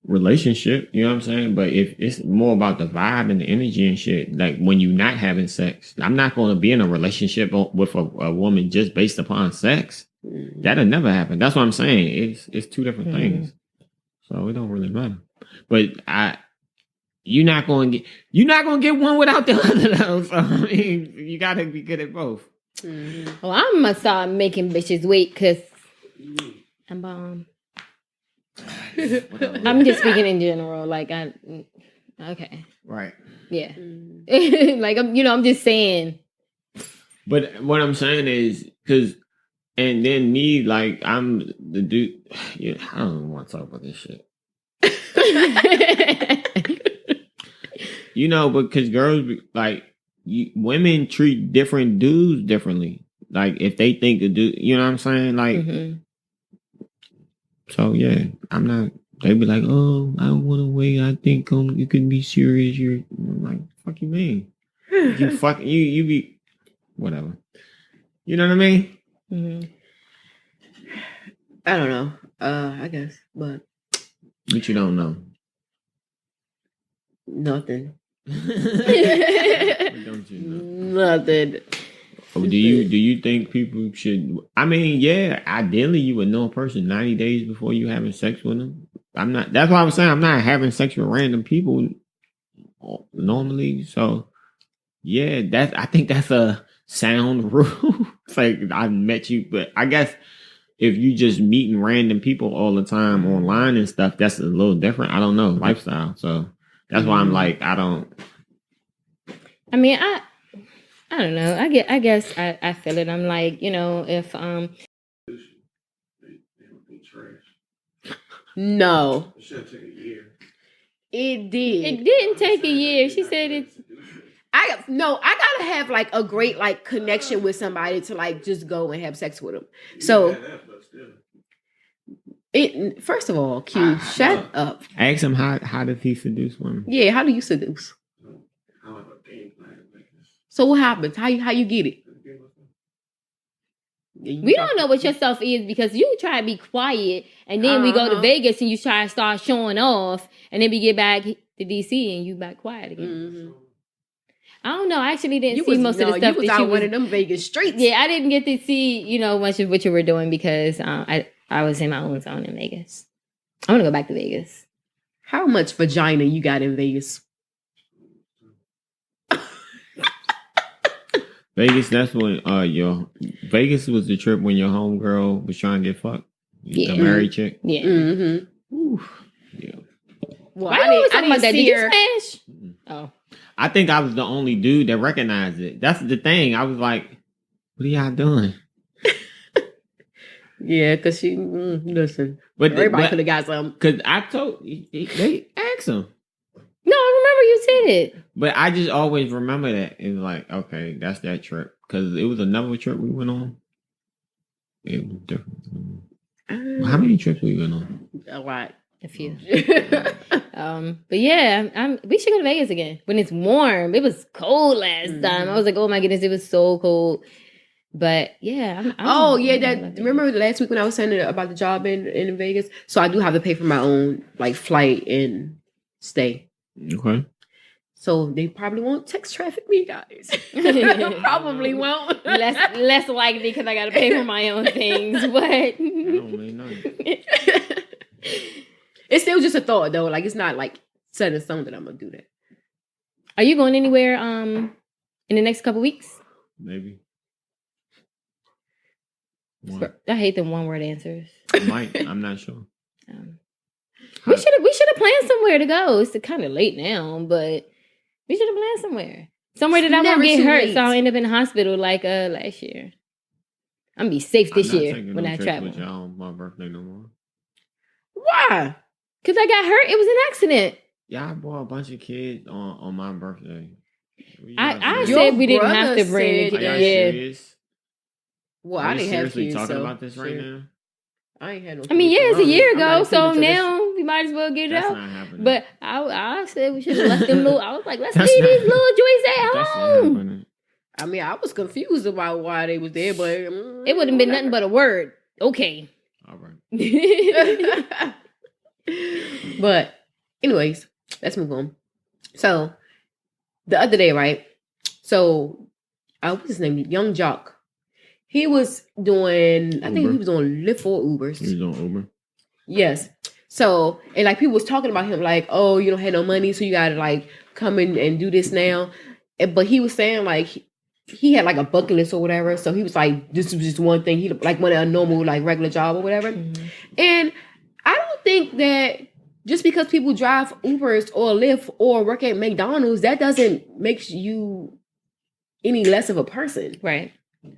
relationship, you know what I'm saying? But if it's more about the vibe and the energy and shit, like when you're not having sex, I'm not going to be in a relationship with a woman just based upon sex. That'll never happen. That's what I'm saying. It's two different things, so it don't really matter. But you're not going to get one without the other though. So I mean, you got to be good at both. Well, I'm gonna start making bitches wait because I'm bomb. I'm just speaking in general. Like okay, right? Yeah, like I'm just saying. But what I'm saying is because, and then me, like I'm the dude. Yeah, I don't even want to talk about this shit. Because girls like women treat different dudes differently. Like if they think a dude, you know what I'm saying? Like. So yeah, I'm not. They be like, "Oh, I don't want to wait. I think you can be serious." I'm like, "Fuck you, mean? You fuck you be whatever." You know what I mean? I don't know. I guess, but you don't know nothing. What don't you know? Nothing. Oh, do you think people should? I mean, yeah, ideally you would know a person 90 days before you having sex with them. I'm not. That's why I'm saying I'm not having sex with random people normally. So yeah, I think that's a sound rule. It's like I met you, but I guess if you just meeting random people all the time online and stuff, that's a little different. I don't know lifestyle. So that's why I'm like I don't. I mean, I don't know. I guess I feel it. I'm like, if No. It should take a year. It did. It didn't take a year. She said it. I gotta have like a great like connection with somebody to like just go and have sex with them. So first of all, Q, shut up. Ask him how does he seduce women? Yeah, how do you seduce? So what happens? How you get it? We don't know what your stuff is because you try to be quiet and then we go to Vegas and you try to start showing off and then we get back to DC and you back quiet again. I don't know. I actually didn't see most of the stuff. You was out one of them Vegas streets. Yeah, I didn't get to see, much of what you were doing because I was in my own zone in Vegas. I want to go back to Vegas. How much vagina you got in Vegas? Vegas, that's when Vegas was the trip when your homegirl was trying to get fucked. Yeah. The married chick. Yeah. Yeah. Well, I didn't see her. Did you smash? Oh. I think I was the only dude that recognized it. That's the thing. I was like, what are y'all doing? Yeah, because she, listen. But everybody could have got something. Because I told, they asked him. No, I remember you said it. But I just always remember that. It's like, okay, that's that trip. Because it was another trip we went on. It was different. How many trips we went on? A lot. A few. But yeah, we should go to Vegas again. When it's warm. It was cold last time. I was like, oh my goodness, it was so cold. But yeah. Remember last week when I was saying about the job in Vegas? So I do have to pay for my own like flight and stay. Okay. So they probably won't text traffic me, guys. Probably won't. Less likely because I got to pay for my own things. But it's still just a thought, though. Like it's not like set in stone that I'm gonna do that. Are you going anywhere in the next couple weeks? Maybe. I hate the one word answers. I'm not sure. We should have planned somewhere to go. It's kind of late now, but we should have planned somewhere that I won't get hurt, late. So I'll end up in the hospital like last year. I'm gonna be safe this year when I travel. With y'all on my birthday no more. Why? Because I got hurt. It was an accident. Y'all bought a bunch of kids on my birthday. I Your said we didn't have to brother bring said the Are y'all kid. Yeah. serious? Well, Are I we didn't have seriously kids, talking so about this right sure. now? I ain't had no. I mean, kids, yeah, so it's a year I'm not ago, so included to now we might as well get it That's out. not happening. But I said we should have left them little. I was like, let's That's leave not- these little joints at That's not home. happening. I mean, I was confused about why they was there, but It wouldn't have been nothing but a word. Okay. All right. But anyways, let's move on. So the other day, right? So what's his name? Young Jock. He was doing. I think Uber. he was on Lyft or Ubers. He was on Uber. Yes. So and like people was talking about him, like, oh, you don't have no money, so you gotta like come in and do this now. But he was saying like he had like a bucket list or whatever. So he was like, this was just one thing. He like wanted a normal like regular job or whatever. Mm-hmm. And I don't think that just because people drive Ubers or Lyft or work at McDonald's, that doesn't make you any less of a person. Right.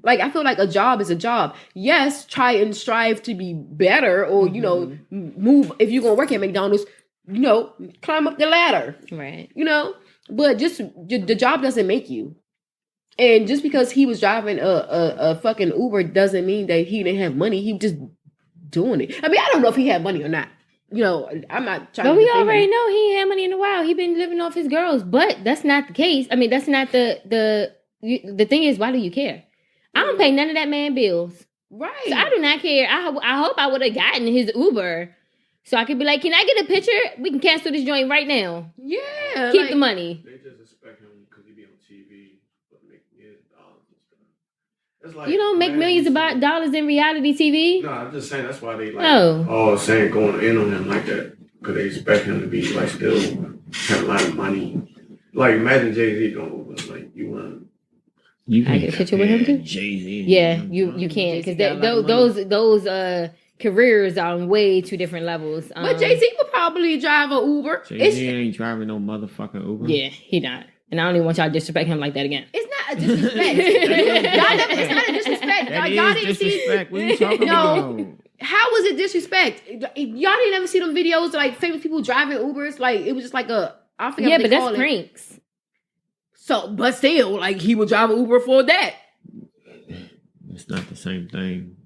Like, I feel like a job is a job. Yes, try and strive to be better or, you know, move. If you're going to work at McDonald's, you know, climb up the ladder. Right. You know? But just the job doesn't make you. And just because he was driving a fucking Uber doesn't mean that he didn't have money. He was just doing it. I mean, I don't know if he had money or not. You know, I'm not trying But to we defend already him. know he ain't had money in a while. He been living off his girls. But that's not the case. I mean, that's not the thing is, why do you care? I don't pay none of that man bills. Right. So I do not care. I hope I would have gotten his Uber. So I could be like, can I get a picture? We can cancel this joint right now. Yeah. Keep the money. They just expect him because he be on TV, but make millions of dollars and stuff. It's like, You don't make millions of dollars in reality TV. No, I'm just saying that's why they like No. saying going in on him like that because they expect him to be like still have a lot of money. Like imagine Jay-Z going over like you want. You I get a picture with him too? Jay-Z. Yeah, you can't because those careers are on way two different levels. But Jay-Z would probably drive an Uber. Jay-Z ain't driving no motherfucking Uber. Yeah, he not. And I don't even want y'all to disrespect him like that again. It's not a disrespect. It's not a disrespect. That Y'all is didn't disrespect. see. What are you talking No. about? How was it disrespect? Y'all didn't ever see them videos of like famous people driving Ubers. Like it was just like I forget. Yeah, what but they that's call it. pranks. So, but still, like he would drive an Uber for that. It's not the same thing.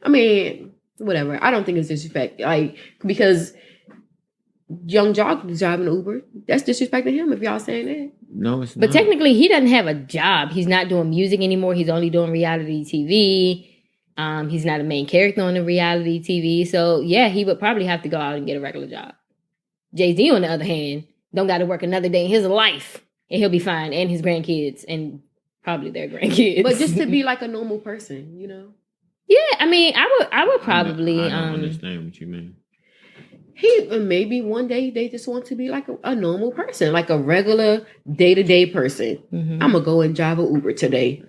I mean, whatever. I don't think it's disrespect. Like because Young Jock is driving an Uber. That's disrespecting him. If y'all saying that. No, it's not. But technically, he doesn't have a job. He's not doing music anymore. He's only doing reality TV. He's not a main character on the reality TV. So, yeah, he would probably have to go out and get a regular job. Jay-Z, on the other hand, don't got to work another day in his life. And he'll be fine. And his grandkids. And probably their grandkids. But just to be like a normal person, you know? Yeah, I mean, I would probably... I don't understand what you mean. Maybe one day they just want to be like a normal person, like a regular day-to-day person. Mm-hmm. I'm gonna go and drive an Uber today.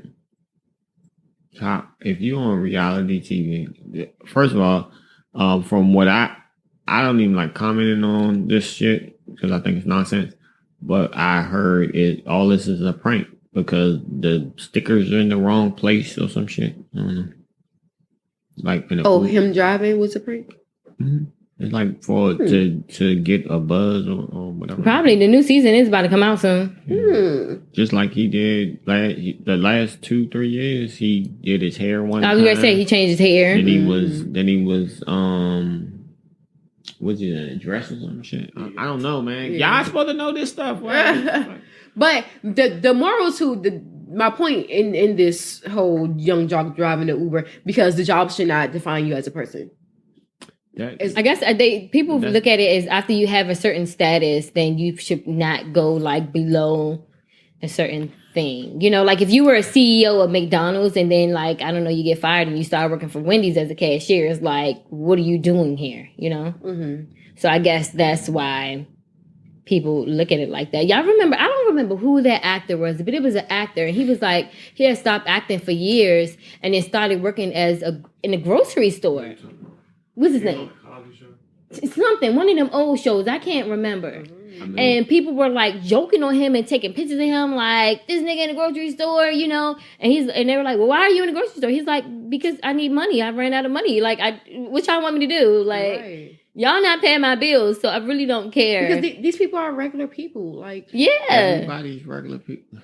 If you're on reality TV, first of all, from what I don't even like commenting on this shit because I think it's nonsense. But I heard all this is a prank because the stickers are in the wrong place or some shit. I don't know. Like him driving was a prank. Mm-hmm. It's like to get a buzz or whatever. Probably the new season is about to come out soon. Just like he did the last 2-3 years, he did his hair one time. I was gonna say he changed his hair. Then he was was he in a dress or some shit? I don't know, man. Yeah. Y'all supposed to know this stuff. Right? But the moral to my point in this whole Young Jock driving the Uber, because the job should not define you as a person. I guess people look at it as after you have a certain status, then you should not go like below a certain thing. You know, like if you were a CEO of McDonald's and then like, I don't know, you get fired and you start working for Wendy's as a cashier, it's like, what are you doing here? You know? Mm-hmm. So I guess that's why people look at it like that. Y'all remember, I don't remember who that actor was, but it was an actor and he was like, he had stopped acting for years and then started working in a grocery store. What's his name? Something. One of them old shows. I can't remember. And people were like joking on him and taking pictures of him, like this nigga in the grocery store, you know. And they were like, "Well, why are you in the grocery store?" He's like, "Because I need money. I ran out of money. Like, what y'all want me to do?" Like, Y'all not paying my bills, so I really don't care. Because these people are regular people. Like, yeah. Everybody's regular people.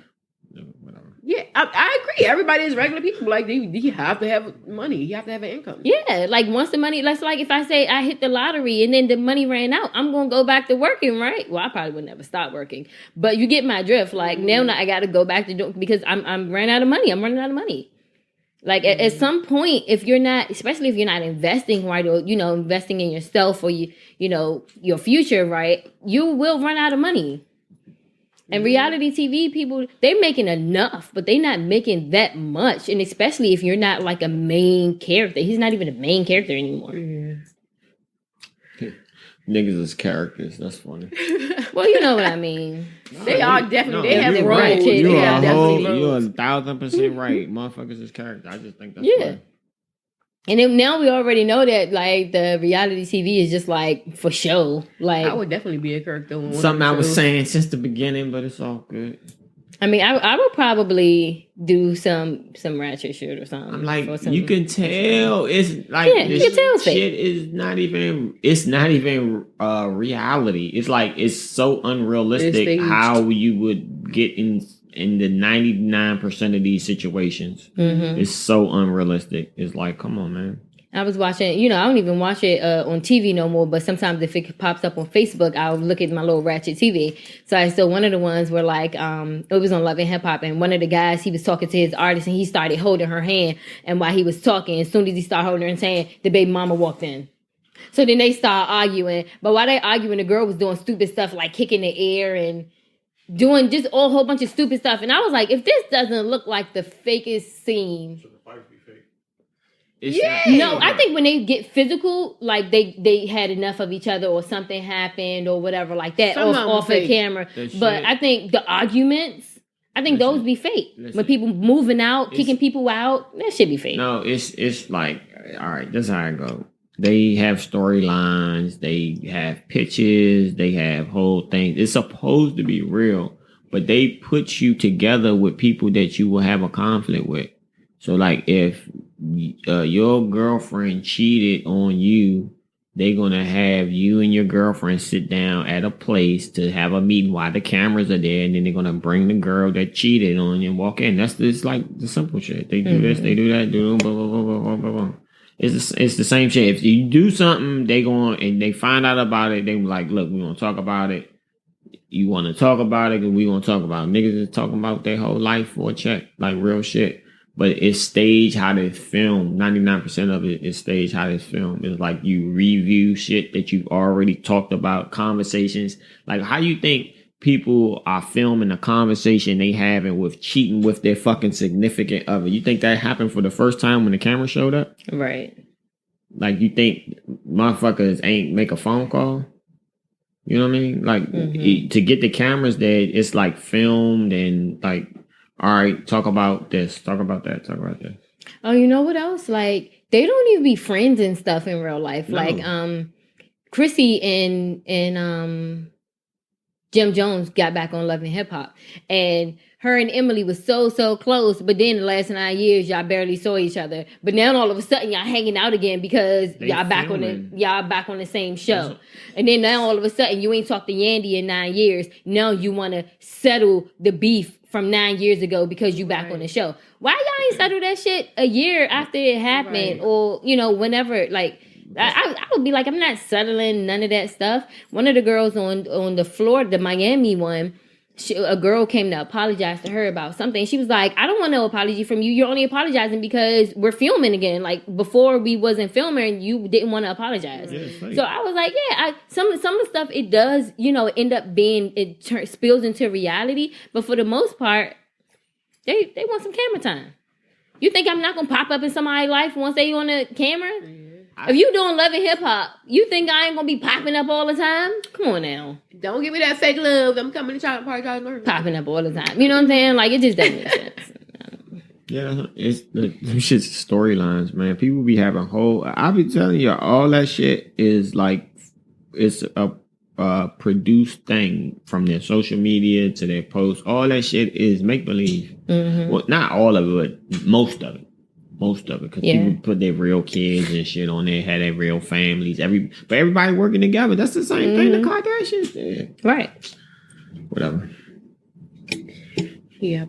Whatever. Yeah, I agree. Everybody is regular people. Like, you have to have money. You have to have an income. Yeah, like once the money, that's like if I say I hit the lottery and then the money ran out, I'm gonna go back to working, right? Well, I probably would never stop working, but you get my drift. Like now I got to go back to do because I'm ran out of money. I'm running out of money. Like at some point, if you're not, especially if you're not investing right, or investing in yourself or your future, right, you will run out of money. And reality TV people, they're making enough, but they're not making that much. And especially if you're not like a main character. He's not even a main character anymore. Yeah. Niggas is characters. That's funny. Well, you know what I mean. They are definitely. No, they have you're roles. right. They have definitely You're roles. 1,000% right. Motherfuckers is characters. I just think that's funny. And then now we already know that like the reality TV is just like for show. Like I would definitely be a character. On something I was saying since the beginning, but it's all good. I mean, I would probably do some ratchet shit or something. I'm like, you can tell it's like you can tell shit is not even. It's not even reality. It's like it's so unrealistic how you would get in the 99% of these situations. Mm-hmm. It's so unrealistic. It's like, come on, man. I was watching, I don't even watch it on TV no more, but sometimes if it pops up on Facebook, I'll look at my little ratchet TV. So I saw one of the ones where like, it was on Love and Hip Hop, and one of the guys, he was talking to his artist and he started holding her hand, and while he was talking, as soon as he started holding her hand, the baby mama walked in. So then they start arguing, but while they arguing, the girl was doing stupid stuff like kicking the air and doing just a whole bunch of stupid stuff. And I was like, if this doesn't look like the fakest scene. No, I think when they get physical, like they had enough of each other or something happened or whatever like that off the camera. But I think the arguments, those be fake. When people moving out, kicking people out, that should be fake. No, it's like, all right, this is how it go. They have storylines, they have pitches, they have whole things. It's supposed to be real, but they put you together with people that you will have a conflict with. So like if your girlfriend cheated on you, they're going to have you and your girlfriend sit down at a place to have a meeting while the cameras are there, and then they're going to bring the girl that cheated on you and walk in. That's just like the simple shit. They do this, they do that, do blah, blah, blah, blah, blah, blah, blah. It's the same shit. If you do something, they go on and they find out about it, they be like, look, we want to talk about it. You want to talk about it, and we want to talk about it. Niggas is talking about their whole life for a check, like real shit. But it's staged how they film. 99% of it is staged how they film. It's like you review shit that you've already talked about, conversations. Like how you think people are filming a conversation they having with cheating with their fucking significant other? You think that happened for the first time when the camera showed up? Right. Like you think motherfuckers ain't make a phone call? You know what I mean? Like to get the cameras there, it's like filmed and like, all right, talk about this, talk about that, talk about this. Oh, you know what else? Like, they don't even be friends and stuff in real life. No. Like, Chrissy and Jim Jones got back on Love and Hip Hop. And her and Emily was so close. But then the last 9 years, y'all barely saw each other. But now all of a sudden, y'all hanging out again because y'all back on the same show. And then now all of a sudden, you ain't talked to Yandy in 9 years. Now you want to settle the beef from 9 years ago because you back on the show. Why y'all ain't settle that shit a year after it happened or, whenever, like, I would be like, I'm not settling none of that stuff. One of the girls on the Florida, the Miami one, a girl came to apologize to her about something. She was like, I don't want no apology from you. You're only apologizing because we're filming again. Like, before we wasn't filming, you didn't want to apologize. Yeah, so I was like, yeah, some of the stuff, it does, end up being, spills into reality. But for the most part, they want some camera time. You think I'm not going to pop up in somebody's life once they on the camera? If you doing Love and Hip Hop, you think I ain't gonna be popping up all the time? Come on now. Don't give me that fake love. I'm coming to try to apologize. Popping up all the time. You know what I'm saying? Like, it just doesn't make sense. Yeah, it's them shit's storylines, man. People be having I be telling you, all that shit is like, it's a produced thing from their social media to their posts. All that shit is make believe. Well, not all of it, but most of it. Most of it, because Yeah. people put their real kids and shit on there, had their real families. But everybody working together. That's the same thing the Kardashians did. Right. Whatever. Yeah.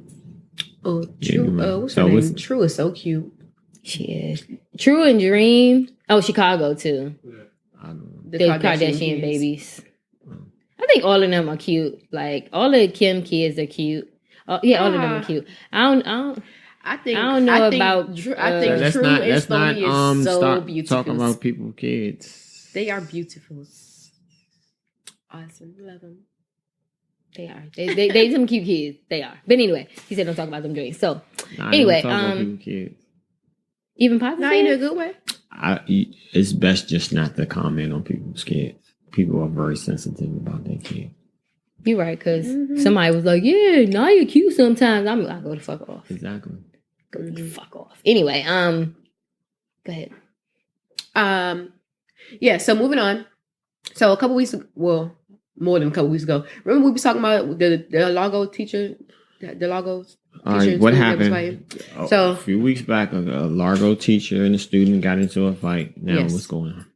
Oh, Yeah, True. man. What's So her name? what's- True is so cute. She is. True and Dream. Oh, Chicago too. I don't know. The The Kardashian kids. babies. I think all of them are cute. Like all of the Kim kids are cute. All of them are cute. I don't I think I don't know think about, True, I think Let's True not and Stony is so start beautiful. talking about people's kids. They are beautiful. Awesome. Love them. They are. They some cute kids. They are. But anyway, he said don't talk about them drinks. So Nah, anyway, don't talk about people's kids. even positive. Not in a good way. It's best just not to comment on people's kids. People are very sensitive about their kids. You're right, because somebody was like, "Yeah, now you're cute." Sometimes I go to fuck off. Exactly. Go the fuck off. Anyway, go ahead. Yeah. So moving on. So a couple weeks, well, more than a couple weeks ago. Remember we were talking about the Lago teacher, the Lagos. All right, what happened? So a few weeks back, a Largo teacher and a student got into a fight. Now, Yes. what's going on?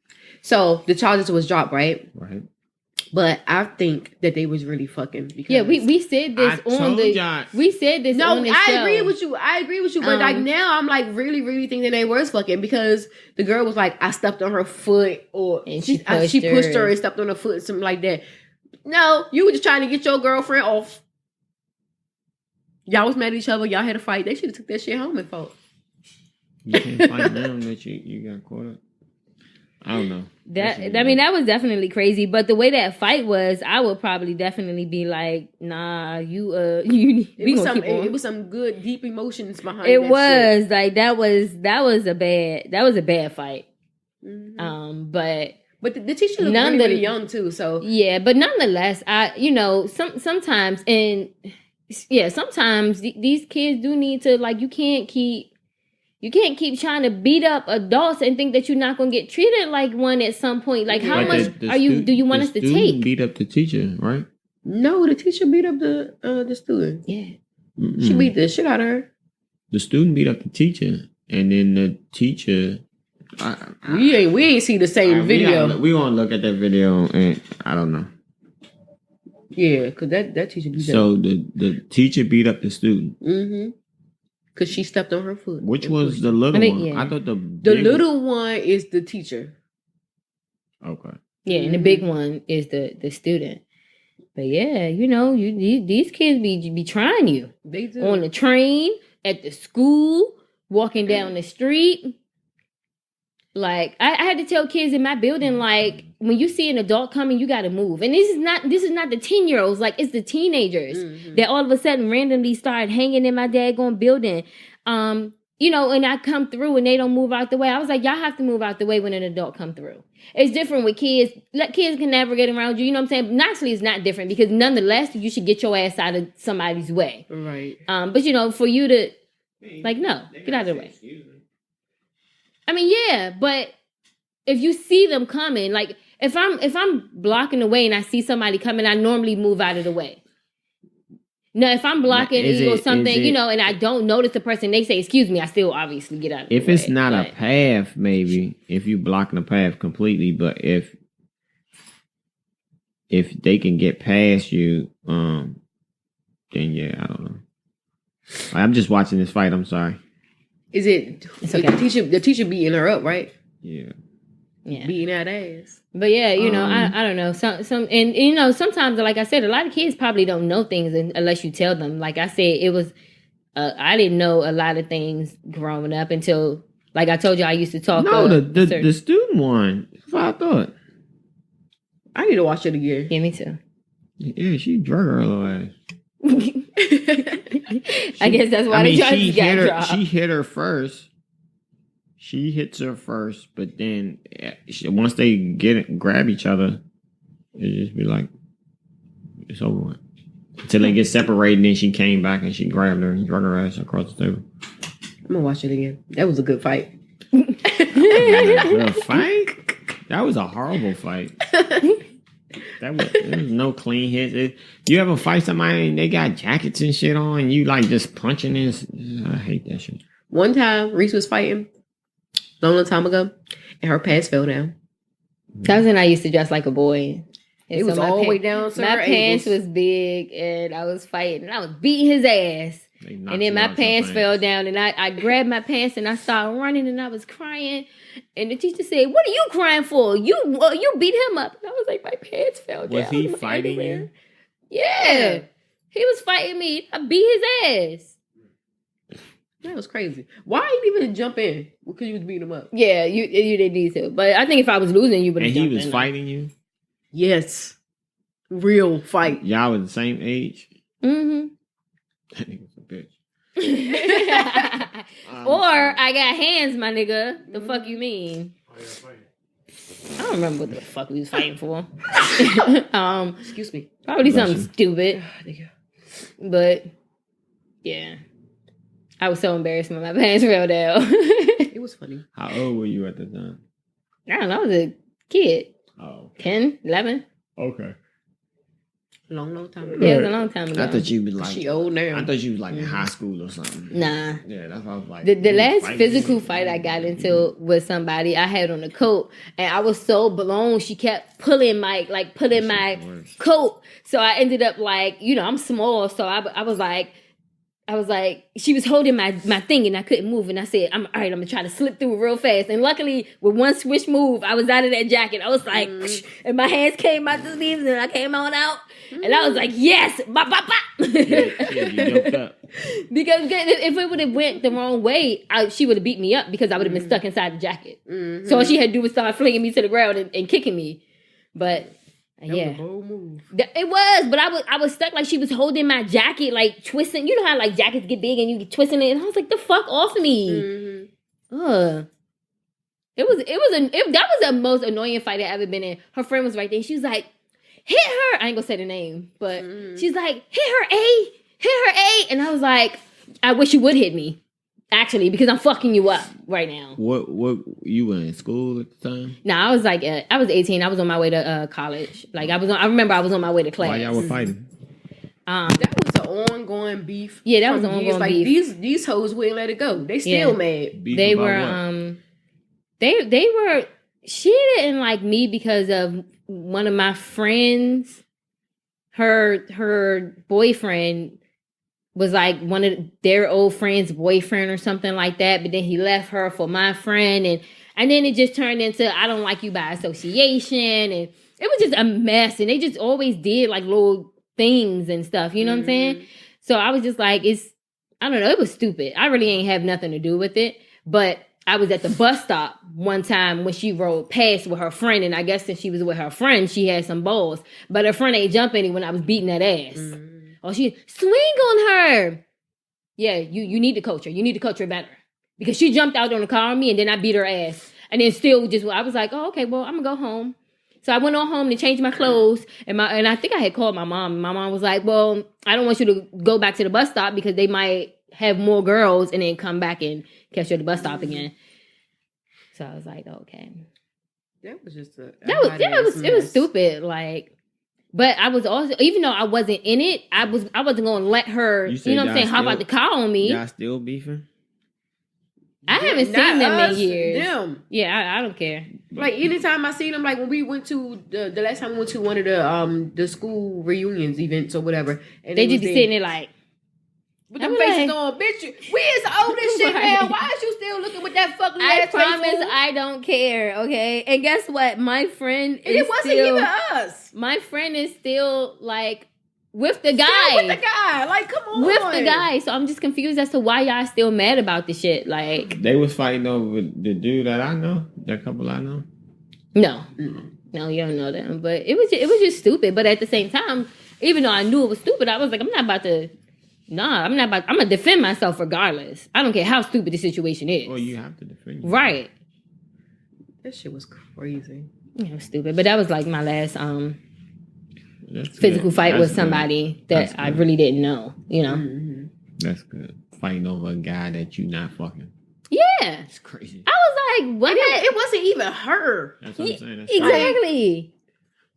So the charges was dropped, right? Right. But I think that they was really fucking. Because Yeah, we said this on the. y'all. We said this No, on the I show. agree with you. But like now, I'm like really thinking they was fucking because the girl was like, I stepped on her foot, or And she she pushed pushed her. her and stepped on her foot, something like that. No, you were just trying to get your girlfriend off. Y'all was mad at each other. Y'all had a fight. They should have took that shit home and fought. You can't fight now that you got caught up. I don't know. That was definitely crazy. But the way that fight was, I would probably definitely be like, "Nah, you we gonna keep on." It was some good deep emotions behind. It that was like that was a bad fight. shit. Mhm. But But the teacher looked really young too. So yeah, but nonetheless, sometimes these kids do need to, like, you can't keep trying to beat up adults and think that you're not gonna get treated like one at some point. Like, how But much do you want us to student take? beat up the teacher, right? no, the teacher beat up the student. Yeah. She beat the shit out of her. The student beat up the teacher, and then the teacher. We ain't see the same video. We gonna look at that video, and I don't know. Yeah, because that teacher beat up. So the teacher beat up the student. Mm-hmm. Because she stepped on her foot. Which and was pushed the her. little one? yeah. I thought the little one is the teacher. Okay. Yeah, and the big one is the student. But yeah, these kids be trying you They do. on the train, at the school, walking down the street. Like, I had to tell kids in my building, like, when you see an adult coming, you got to move. And this is not the 10-year-olds, like, it's the teenagers that all of a sudden randomly start hanging in my daggone building. And I come through and they don't move out the way. I was like, y'all have to move out the way when an adult come through. It's different with kids. Kids can navigate around you. You know what I'm saying? Naturally, it's not different because nonetheless, you should get your ass out of somebody's way. Right. But for you to, like, no, get out of the way. I mean, yeah, but if you see them coming, like, if I'm blocking the way and I see somebody coming, I normally move out of the way. Now, if I'm blocking or something, and I don't notice the person, they say, "Excuse me," I still obviously get out of the way. If it's not a path, maybe if you blocking the path completely, but if they can get past you, then yeah, I don't know. I'm just watching this fight. I'm sorry. Is it It's okay. the teacher beating her up, right? Yeah. Yeah. Beating that ass. But yeah, I don't know. Sometimes, like I said, a lot of kids probably don't know things unless you tell them. Like I said, it was I didn't know a lot of things growing up until, like I told you, I used to talk. No, the student one. That's what I thought. I need to watch it again. Yeah, me too. Yeah, she drug her little ass. I guess that's why the judge got dropped. She hit her first. She hits her first, but then once they grab each other, it just be like, it's over with. Until they get separated, and then she came back and she grabbed her and drug her ass across the table. I'm gonna watch it again. That was a good fight. A fight? That was a horrible fight. There was no clean hits. You ever fight somebody and they got jackets and shit on, and you like just punching this? I hate that shit. One time, Reese was fighting a long time ago, and her pants fell down. That was when I used to dress like a boy. It was all the way down to my her pants ankles. was big, and I was fighting, and I was beating his ass. And then my pants fell down, and I grabbed my pants, and I started running, and I was crying. And the teacher said, "What are you crying for? You beat him up." And I was like, "My pants fell down." Was he fighting you? Yeah. He was fighting me. I beat his ass. That was crazy. Why you even jump in? Because you was beating him up. Yeah, you didn't need to. But I think if I was losing, you would have. And he was fighting you? Yes. Real fight. Y'all was the same age? Mm-hmm. That nigga was a bitch. Or I got hands, my nigga. The fuck you mean? I don't remember what the fuck we was fighting for. Excuse me. Probably something stupid. Nigga. But yeah. I was so embarrassed when my pants fell down. It was funny. How old were you at the time? I don't know, I was a kid. Oh. 10, 11. Okay. Long time ago. Yeah, it was a long time ago. I thought you was like She old now. I thought you was like in high school or something. Nah. Yeah, that's what I was like. The last physical fight I got into with somebody, I had on a coat, and I was so blown. She kept pulling my coat, so I ended up like, I'm small, so I was like, she was holding my thing, and I couldn't move, and I said, all right, I'm gonna try to slip through real fast, and luckily with one swish move, I was out of that jacket. I was like, and my hands came out the sleeves, and I came on out. And I was like, yes, bop, bop, bop. Yeah, you yoked up. Because if it would have went the wrong way, she would have beat me up because I would have been stuck inside the jacket. Mm-hmm. So all she had to do was start flinging me to the ground and kicking me. But yeah, was a bold move. It was. But I was stuck, like she was holding my jacket, like twisting. You know how like jackets get big and you get twisting it. And I was like, the fuck off me. Mm-hmm. Ugh. That was the most annoying fight I ever been in. Her friend was right there. She was like, hit her. I ain't gonna say the name, but she's like, hit her A. And I was like, I wish you would hit me, actually, because I'm fucking you up right now. What you were in school at the time? Nah, I was like, I was 18. I was on my way to college. Like I remember I was on my way to class. Why y'all were fighting? That was an ongoing beef. Yeah, that was an ongoing beef. These hoes wouldn't let it go. They still mad. Beef they about were what? they were. She didn't like me because of one of my friends. Her boyfriend was like one of their old friends' boyfriend or something like that. But then he left her for my friend, and then it just turned into I don't like you by association, and it was just a mess. And they just always did like little things and stuff. You know what I'm saying? So I was just like, I don't know. It was stupid. I really ain't have nothing to do with it, but. I was at the bus stop one time when she rode past with her friend, and I guess since she was with her friend, she had some balls. But her friend ain't jump any when I was beating that ass. Oh, she swing on her. Yeah, you need to coach her. You need to coach her better. Because she jumped out on the car on me, and then I beat her ass. And then still I was like, oh, okay, well, I'm going to go home. So I went on home to change my clothes, and I think I had called my mom. My mom was like, well, I don't want you to go back to the bus stop because they might have more girls and then come back and catch you at the bus stop again. So I was like, okay. That was just it was stupid. Like, but I was also, even though I wasn't in it, I wasn't gonna let her, you know what I'm saying, hop out the car on me. Y'all still beefing? I haven't seen them in years. Them. Yeah, I don't care. Like anytime I see them, like when we went to the last time we went to one of the school reunions events or whatever, and they just be sitting there like. With them faces on, bitch. We is old as shit now. Why is you still looking with that fucking ass? I promise I don't care, okay? And guess what? My friend is it wasn't even us. My friend is still like with the guy. Still with the guy. Like, come on. With the guy. So I'm just confused as to why y'all still mad about the shit. Like they was fighting over the dude that I know, that couple I know. No. No, you don't know them. But it was just stupid. But at the same time, even though I knew it was stupid, I was like, I'm not about to. Nah, I'm gonna defend myself regardless. I don't care how stupid the situation is. Well, you have to defend yourself. Right. That shit was crazy. Yeah, it was stupid. But that was like my last physical fight with somebody that I really didn't know, you know. Mm-hmm. That's good. Fighting over a guy that you not fucking. Yeah. It's crazy. I was like, what? It wasn't even her. That's what I'm saying. That's exactly.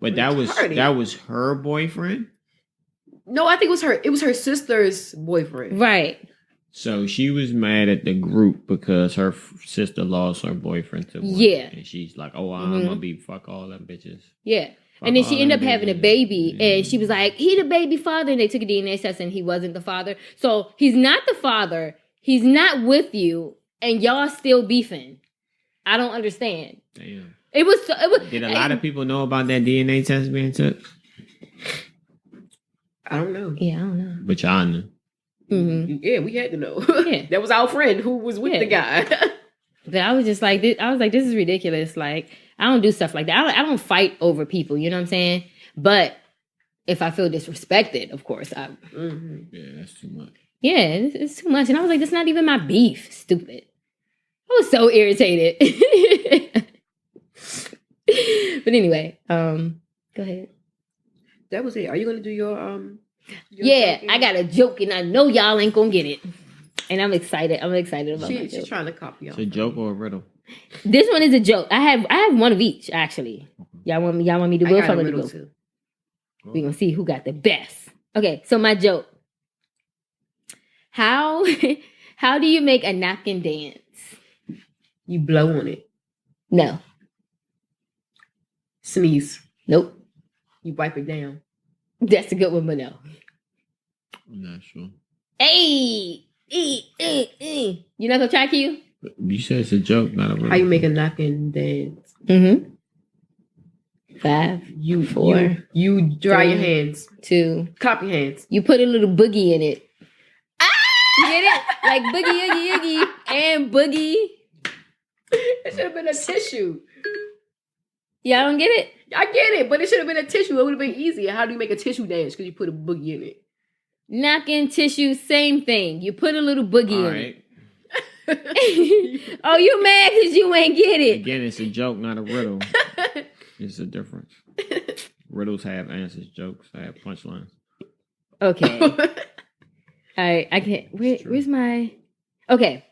But that was her boyfriend? No, I think it was her sister's boyfriend. Right. So she was mad at the group because her sister lost her boyfriend to one. Yeah. And she's like, oh, I'm going to be fuck all them bitches. Yeah. Fuck And then all she ended up them having a bitches. baby, and she was like, he the baby father, and they took a DNA test, and he wasn't the father. So he's not the father, he's not with you, and y'all still beefing. I don't understand. Damn. It was Did a lot of people know about that DNA test being took? I don't know. Yeah, I don't know. But y'all knew. Mm-hmm. Yeah, we had to know. Yeah. That was our friend who was with the guy. But I was just like, this is ridiculous. Like, I don't do stuff like that. I don't fight over people. You know what I'm saying? But if I feel disrespected, of course, Yeah, that's too much. Yeah, it's too much. And I was like, that's not even my beef. Stupid. I was so irritated. But anyway, go ahead. That was it. Are you gonna do your Yeah, joking? I got a joke, and I know y'all ain't gonna get it. And I'm excited. I'm excited about my She's joke. trying to copy It's y'all. a joke or a riddle? This one is a joke. I have one of each, actually. Y'all want me to I go? got a Or riddle go? too. We're gonna see who got the best. Okay, so my joke. How do you make a napkin dance? You blow on it. No. Sneeze. Nope. You wipe it down. That's a good one, but no. I'm not sure. Hey! You not gonna try, Q? You said it's a joke, not a riddle. How you make a napkin dance? Mm-hmm. 5, You 4, you dry your 3. hands. 2. Clap your hands. You put a little boogie in it. You get it? Like boogie, oogie, oogie, and boogie. It should have been a tissue. Y'all don't get it? I get it, but it should have been a tissue. It would have been easier. How do you make a tissue dance? Because you put a boogie in it. Napkin, tissue, same thing. You put a little boogie All in right. it. Oh, you mad because you ain't get it? Again, it's a joke, not a riddle. It's a difference. Riddles have answers. Jokes have punchlines. Okay. All right. I can't. Where's my? Okay.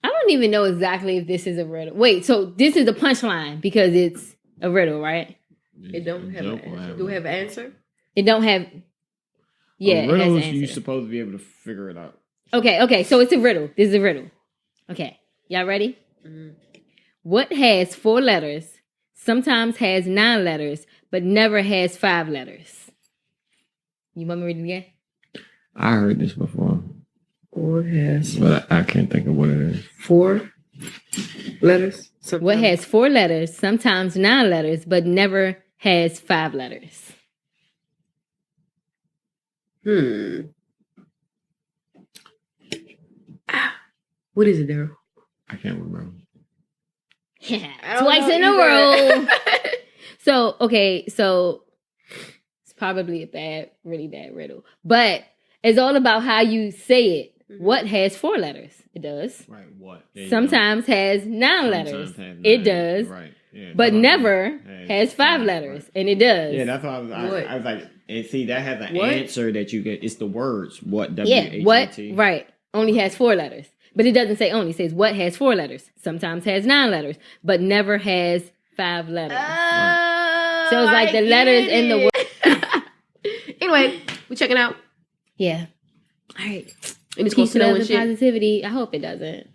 I don't even know exactly if this is a riddle. Wait. So this is the punchline because it's a riddle, right? It don't have an answer. Do it have an answer? It don't have. Yeah. It has an riddles, answer. you're supposed to be able to figure it out. Okay. So it's a riddle. This is a riddle. Okay. Y'all ready? Mm-hmm. What has 4 letters, sometimes has 9 letters, but never has 5 letters? You want me to read it again? I heard this before, Or has but I can't think of what it is. 4 letters? What has 4 letters, sometimes 9 letters, but never has 5 letters? What is it, Daryl? I can't remember. Twice in a row. So it's probably a really bad riddle. But it's all about how you say it. Mm-hmm. What has 4 letters? It does. Right, what? There you Sometimes has 9 go. letters. Sometimes has It nine. does. Right. Yeah, But that's what never I has 5 letters. Right. And it does. Yeah, that's what I was. What? I was like, and see, that has an What? answer that you get. It's the words. What? Yeah, what? W-H-A-T. Right. Only has 4 letters. But it doesn't say only. It says what has 4 letters. Sometimes has 9 letters. But never has 5 letters. So it's like the letters in the word. Anyway, we checking out. Yeah. All right. And it's going Peace, to snow love, and and shit. positivity. I hope it doesn't.